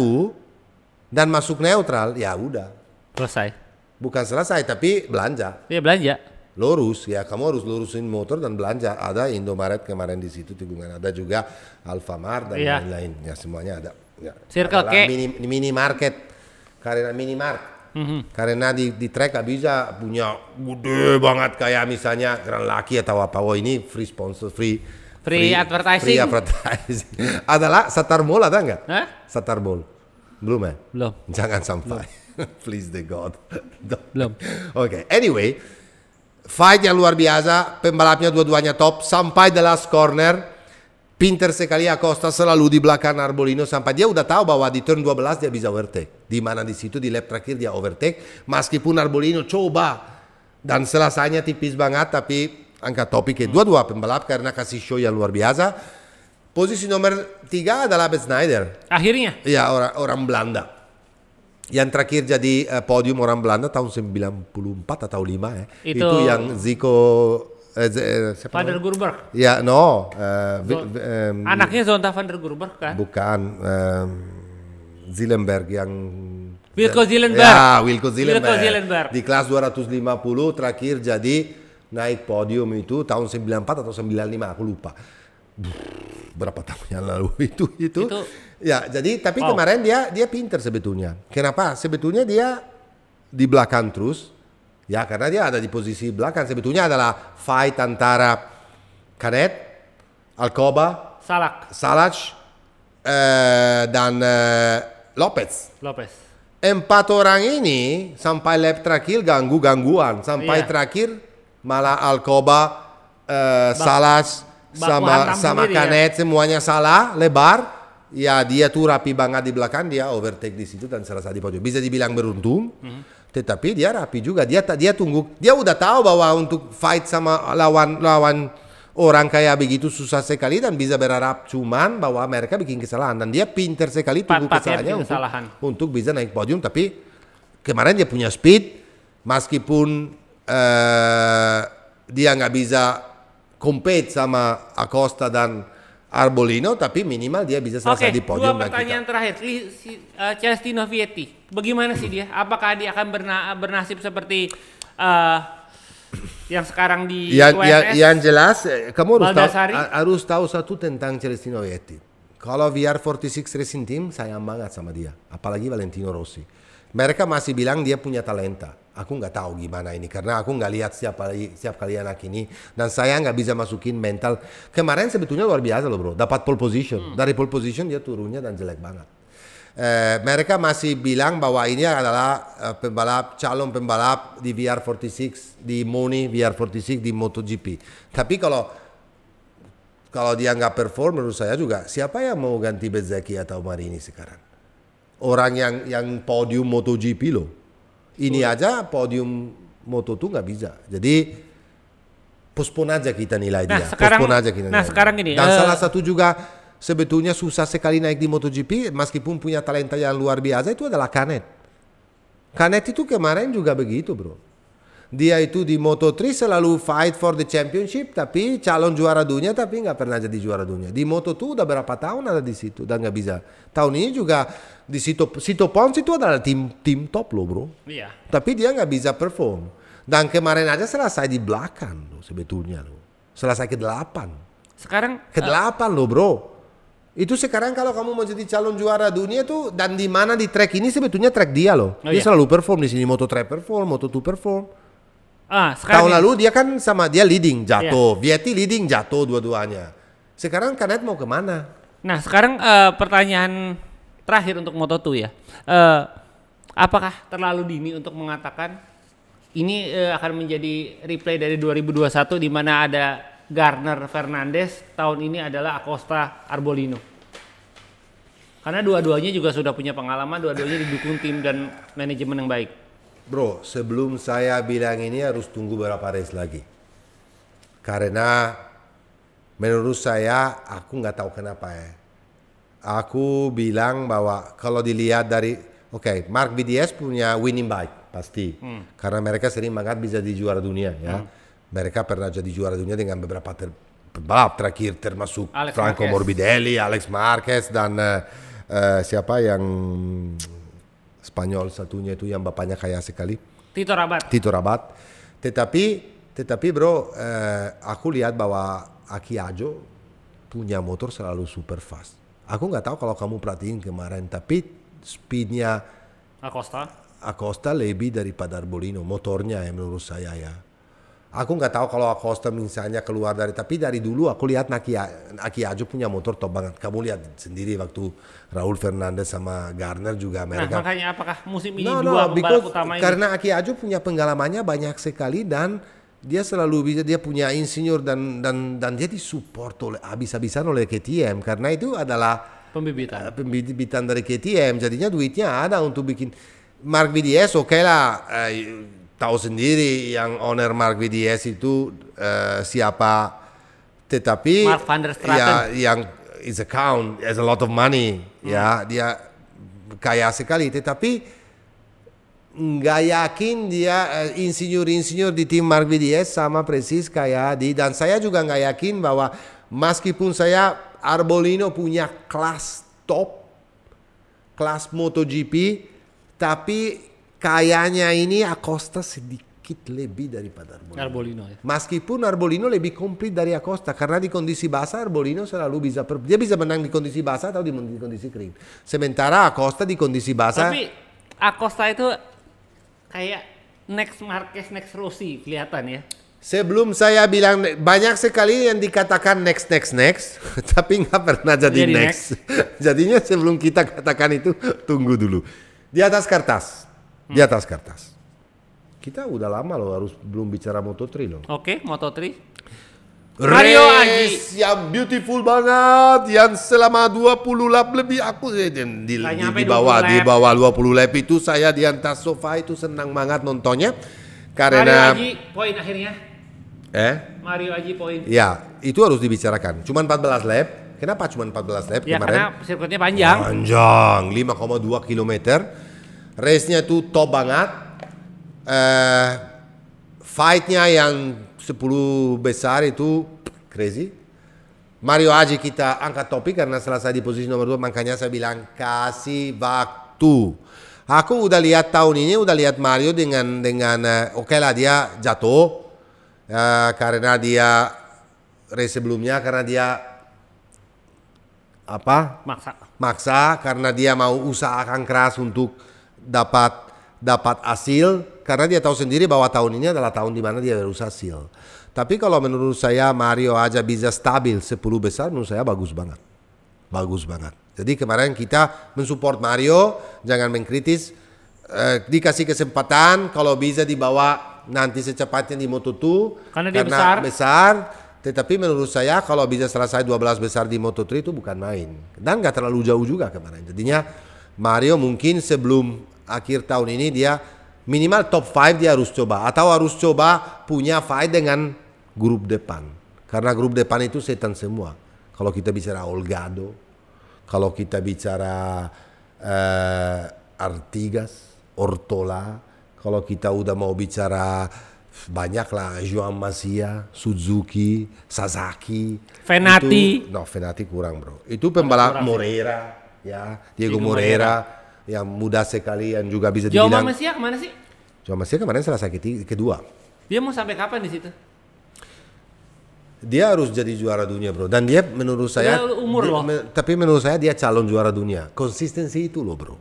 dan masuk neutral, ya udah. Selesai. Bukan selesai, tapi belanja. Iya, belanja. Lurus, ya kamu harus lurusin motor dan belanja. Ada Indomaret kemarin di situ tikungan, ada juga Alfamart dan lain-lain. Ya semuanya ada. Ya. Circle K. Minimarket, karena minimart. Karena di track gak bisa punya gede banget kayak misalnya Grand Lucky atau apa. Ini free sponsor, free advertising. Free advertising. Adalah Satar Mall ada nggak? Satar Mall belum ya? Belum. Jangan sampai. Please the God. Belum. Oke. Anyway, fight yang luar biasa. Pembalapnya dua-duanya top sampai the last corner. Pinter sekali Acosta selalu di belakang Arbolino sampai dia udah tahu bahwa di turn 12 dia bisa overtake. Di mana di situ di lap terakhir dia overtake. Meskipun Arbolino coba dan selesainya tipis banget, tapi angka topik ke dua-dua pembalap karena kasih show yang luar biasa. Posisi nomor 3 adalah Ben Snyder. Akhirnya? Iya, orang Belanda. Yang terakhir jadi podium orang Belanda tahun 94 atau 5 ya. Itu yang Zico siapa Van der namanya? Gurberg. Ya, no. Anaknya Zonta van der Gurberg kan? Bukan. Zielenberg yang Wilco Zielenberg. Ya, Wilco Zielenberg. Wilco Zielenberg. Di kelas 250 terakhir jadi naik podium itu tahun 94 atau 95 aku lupa. Berapa tahun yang lalu itu. Ya, jadi tapi kemarin dia pinter sebetulnya. Kenapa? Sebetulnya dia di belakang terus. Ya, karena dia ada di posisi belakang. Sebetulnya adalah fight antara Canet, Alcoba, Salac, dan Lopez. 4 orang ini sampai lap terakhir gangguan. Sampai terakhir malah Alcoba, Salac, sama Canet semuanya salah, lebar. Ya dia tuh rapi banget di belakang, dia overtake di situ dan selesai di podium. Bisa dibilang beruntung, tetapi dia rapi juga. Dia tunggu, dia udah tahu bahwa untuk fight sama lawan orang kayak begitu susah sekali dan bisa berharap cuman bahwa mereka bikin kesalahan dan dia pinter sekali tunggu kesalahannya untuk bisa naik podium. Tapi kemarin dia punya speed meskipun dia nggak bisa compete sama Acosta dan Arbolino, tapi minimal dia bisa selesai di podium. Dua pertanyaan terakhir. Celestino Vietti, bagaimana sih dia? Apakah dia akan bernasib seperti yang sekarang di USS? Yang jelas, kamu harus tahu satu tentang Celestino Vietti. Kalau VR46 Racing Team sayang banget sama dia, apalagi Valentino Rossi. Mereka masih bilang dia punya talenta. Aku nggak tahu gimana ini karena aku nggak lihat siap kali anak ini dan saya nggak bisa masukin mental. Kemarin sebetulnya luar biasa loh bro, dapat pole position. Dari pole position dia turunnya dan jelek banget. Mereka masih bilang bahwa ini adalah calon pembalap di VR46 di Moni VR46 di MotoGP. Tapi kalau dia nggak perform menurut saya juga siapa yang mau ganti Bezzecchi atau Marini sekarang? Orang yang podium MotoGP loh. Ini aja podium Moto2 nggak bisa. Jadi postpone aja kita nilai dia. Sekarang gini. Dan salah satu juga sebetulnya susah sekali naik di MotoGP meskipun punya talenta yang luar biasa itu adalah Canet. Canet itu kemarin juga begitu bro. Dia itu di Moto3 selalu fight for the championship tapi calon juara dunia tapi nggak pernah jadi juara dunia. Di Moto2 udah berapa tahun ada di situ dan nggak bisa. Tahun ini juga di Sito Pons itu adalah tim top loh bro. Iya. Tapi dia nggak bisa perform. Dan kemarin aja selesai di belakang loh sebetulnya loh. Selesai ke-8. Sekarang ke-8 loh bro. Itu sekarang kalau kamu mau jadi calon juara dunia tuh dan di mana di track ini sebetulnya track dia loh. Dia selalu perform di sini Moto3 perform, Moto2 perform. Tahun lalu dia kan sama dia leading jatuh, Vietti leading jatuh dua-duanya. Sekarang Canet mau kemana? Nah sekarang pertanyaan terakhir untuk Moto2 ya. Apakah terlalu dini untuk mengatakan ini akan menjadi replay dari 2021 di mana ada Garner Fernandez, tahun ini adalah Acosta Arbolino. Karena dua-duanya juga sudah punya pengalaman, dua-duanya didukung tim dan manajemen yang baik. Bro, sebelum saya bilang ini harus tunggu berapa race lagi. Karena menurut saya, aku nggak tahu kenapa ya. Aku bilang bahwa kalau dilihat dari, Mark VDS punya winning bike pasti. Karena mereka sering banget bisa di juara dunia ya. Mereka pernah jadi juara dunia dengan beberapa pembalap terakhir termasuk Franco Morbidelli, Alex Marquez dan siapa yang Spanyol satunya itu yang bapaknya kaya sekali. Tito Rabat. Tetapi bro, aku lihat bahwa Aki Ajo punya motor selalu super fast. Aku nggak tahu kalau kamu perhatiin kemarin, tapi speednya Acosta lebih daripada Arbolino, motornya ya menurut saya ya. Aku nggak tahu kalau Acosta misalnya keluar tapi dari dulu aku lihat Aki Ajo punya motor top banget. Kamu lihat sendiri waktu Raul Fernandez sama Garner juga mereka. Nah makanya apakah musim ini dua pembalap utama ini? Karena Aki Ajo punya pengalamannya banyak sekali dan dia selalu bisa, dia punya insinyur dan dia disupport habis-habisan oleh KTM karena itu adalah pembibitan dari KTM. Jadinya duitnya ada untuk bikin Mark VDS lah. Tahu sendiri yang owner Mark VDS itu siapa, tetapi Mark van der Straten ya, yang is account has a lot of money ya, dia kaya sekali, tetapi nggak yakin dia insinyur-insinyur di tim Mark VDS sama persis kayak dan saya juga nggak yakin bahwa meskipun saya Arbolino punya kelas top, kelas MotoGP, tapi kayaknya ini Acosta sedikit lebih daripada Arbolino. Ya. Meskipun Arbolino lebih komplit dari Acosta karena di kondisi basah Arbolino selalu bisa dia bisa menang di kondisi basah atau di kondisi kering. Sementara Acosta di kondisi basah. Tapi Acosta itu kayak next Marquez, next Rossi kelihatan ya. Sebelum saya bilang banyak sekali yang dikatakan next, tapi nggak pernah jadi next. Jadinya sebelum kita katakan itu tunggu dulu. Di atas kertas, di atas kertas. Kita udah lama loh harus belum bicara Moto3 loh. Oke, Moto3. Mario Aji yang beautiful banget, yang selama 20 lap lebih aku di bawah 20 lap itu saya di atas sofa itu senang banget nontonnya karena Mario Aji poin akhirnya. Mario Aji poin. Ya, itu harus dibicarakan. Cuma 14 lap. Kenapa cuma 14 lap ya, kemarin? Karena sirkuitnya panjang. Panjang, 5,2 km. Race-nya itu top banget. Fight-nya yang 10 besar itu crazy. Mario Aji kita angkat topik karena selesai di posisi nomor 2, makanya saya bilang kasih waktu. Aku udah lihat tahun ini, udah lihat Mario dengan oke lah dia jatuh karena dia race sebelumnya karena dia maksa karena dia mau usahakan keras untuk dapat hasil karena dia tahu sendiri bahwa tahun ini adalah tahun di mana dia harus hasil. Tapi kalau menurut saya Mario aja bisa stabil 10 besar, menurut saya bagus banget. Bagus banget. Jadi kemarin kita mensupport Mario, jangan mengkritis, dikasih kesempatan kalau bisa dibawa nanti secepatnya di Moto2 karena dia besar. Tetapi menurut saya kalau bisa selesai 12 besar di Moto3 itu bukan main. Dan gak terlalu jauh juga kemarin. Jadinya Mario mungkin sebelum akhir tahun ini dia minimal top 5 dia harus coba. Atau harus coba punya fight dengan grup depan. Karena grup depan itu setan semua. Kalau kita bicara Olgado, kalau kita bicara Artigas, Ortola, kalau kita udah mau bicara banyak lah, Joan Masia, Suzuki, Sasaki, Venati. Venati kurang bro. Itu pembalap Moreira, ya Diego Moreira yang muda sekali yang juga bisa dibilang. Joan Masia kemana sih? Joan Masia kemarin selesai kedua. Dia mau sampai kapan di situ? Dia harus jadi juara dunia bro. Dan dia menurut saya, tapi menurut saya dia calon juara dunia. Konsistensi itu loh bro.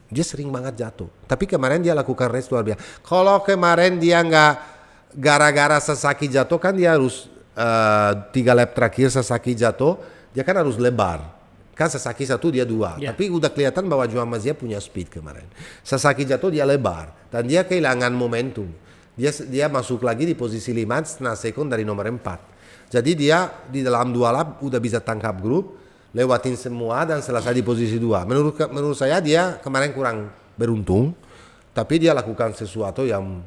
Dia sering banget jatuh. Tapi kemarin dia lakukan race luar biasa. Kalau kemarin dia nggak gara-gara Sasaki jatuh kan dia harus 3 lap terakhir Sasaki jatuh. Dia kan harus lebar. Kan Sasaki 1 dia 2. Yeah. Tapi udah kelihatan bahwa Joan Masia punya speed kemarin. Sasaki jatuh dia lebar. Dan dia kehilangan momentum. Dia masuk lagi di posisi 5 setengah sekund dari nomor 4. Jadi dia di dalam 2 lap udah bisa tangkap grup, lewatin semua dan selesai di posisi 2. Menurut saya dia kemarin kurang beruntung, tapi dia lakukan sesuatu yang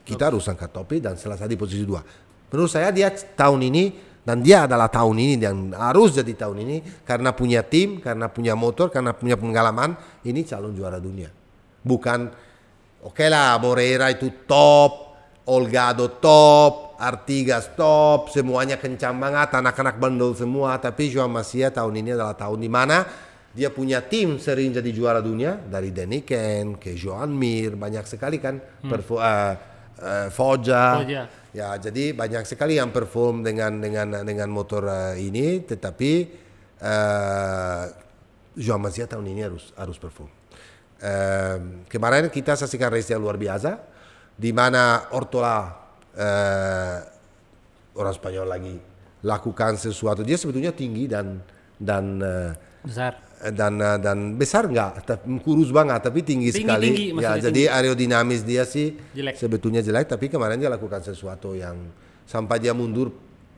kita harus angkat topi dan selesai di posisi 2. Menurut saya dia tahun ini dan dia adalah tahun ini dan harus jadi tahun ini karena punya tim, karena punya motor, karena punya pengalaman, ini calon juara dunia. Bukan oke lah Moreira itu top, Olgado top, Artigas top, semuanya kencang banget, anak-anak bandel semua. Tapi Joan Masia tahun ini adalah tahun di mana dia punya tim sering jadi juara dunia dari Deniken ke Joan Mir, banyak sekali kan Foggia. Ya, jadi banyak sekali yang perform dengan motor ini. Tetapi Joan Masia tahun ini harus perform. Kemarin kita saksikan race yang luar biasa, di mana Ortola orang Spanyol lagi lakukan sesuatu. Dia sebetulnya tinggi dan besar. Dan besar enggak, kurus banget tapi tinggi sekali. Ya, jadi aerodinamis dia sih sebetulnya jelek, tapi kemarin dia lakukan sesuatu yang sampai dia mundur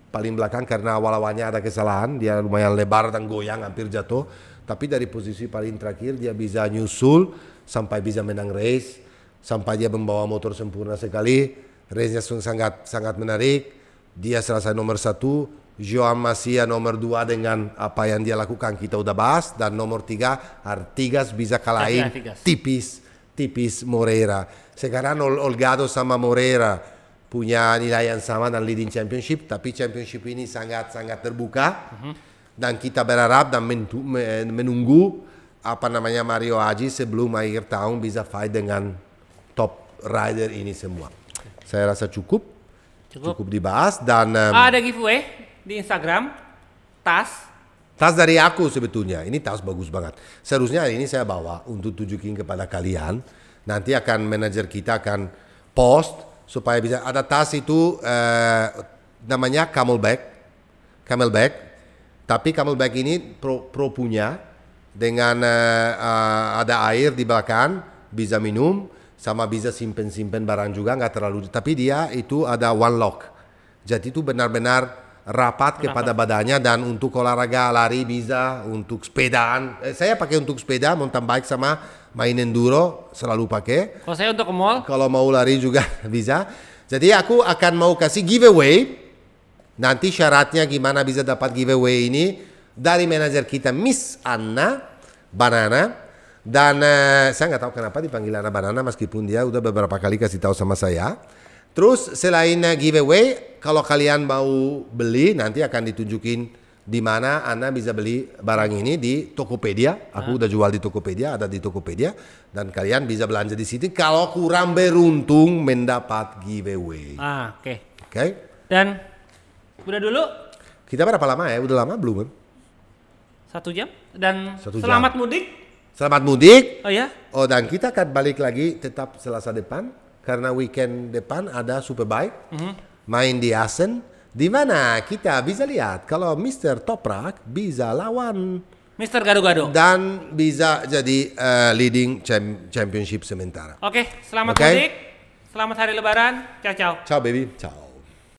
paling belakang karena awal-awalnya ada kesalahan. Dia lumayan lebar dan goyang hampir jatuh. Tapi dari posisi paling terakhir dia bisa nyusul sampai bisa menang race, sampai dia membawa motor sempurna sekali. Race-nya sangat menarik. Dia selesai nomor 1, Joan Masia nomor 2 dengan apa yang dia lakukan kita udah bahas, dan nomor 3 Artigas bisa kalahin tipis tipis Moreira. Sekarang Holgado sama Moreira punya nilai yang sama dan leading championship, tapi championship ini sangat-sangat terbuka. Dan kita berharap dan menunggu Mario Aji sebelum akhir tahun bisa fight dengan top rider ini semua. Saya rasa cukup dibahas dan ada giveaway di Instagram tas dari aku sebetulnya. Ini tas bagus banget. Seharusnya ini saya bawa untuk tunjukin kepada kalian. Nanti manajer kita akan post supaya bisa ada tas itu namanya Camelback. Tapi Camelback ini pro punya dengan ada air di belakang, bisa minum sama bisa simpen barang juga, nggak terlalu. Tapi dia itu ada one lock. Jadi itu benar-benar rapat kepada badannya, dan untuk olahraga lari bisa, untuk sepedaan. Saya pakai untuk sepeda, mountain bike sama main enduro selalu pakai. Kalau saya untuk ke mall. Kalau mau lari juga bisa. Jadi aku akan mau kasih giveaway. Nanti syaratnya gimana bisa dapat giveaway ini dari manajer kita Miss Anna Banana. Dan saya nggak tahu kenapa dipanggil Anna Banana meskipun dia udah beberapa kali kasih tahu sama saya. Terus selain giveaway, kalau kalian mau beli nanti akan ditunjukin di mana Anda bisa beli barang ini di Tokopedia. Aku udah jual di Tokopedia, ada di Tokopedia, dan kalian bisa belanja di situ kalau kurang beruntung mendapat giveaway. Oke. Dan udah dulu. Kita berapa lama ya? Udah lama belum kan? 1 jam. Dan 1 jam. Selamat mudik. Selamat mudik. Oh ya? Oh, dan kita akan balik lagi tetap Selasa depan. Karena weekend depan ada Superbike, main di Assen, di mana kita bisa lihat kalau Mr. Toprak bisa lawan Mr. Gado-Gado dan bisa jadi leading championship sementara. Oke, selamat mudik, selamat hari Lebaran, ciao. Ciao baby, ciao.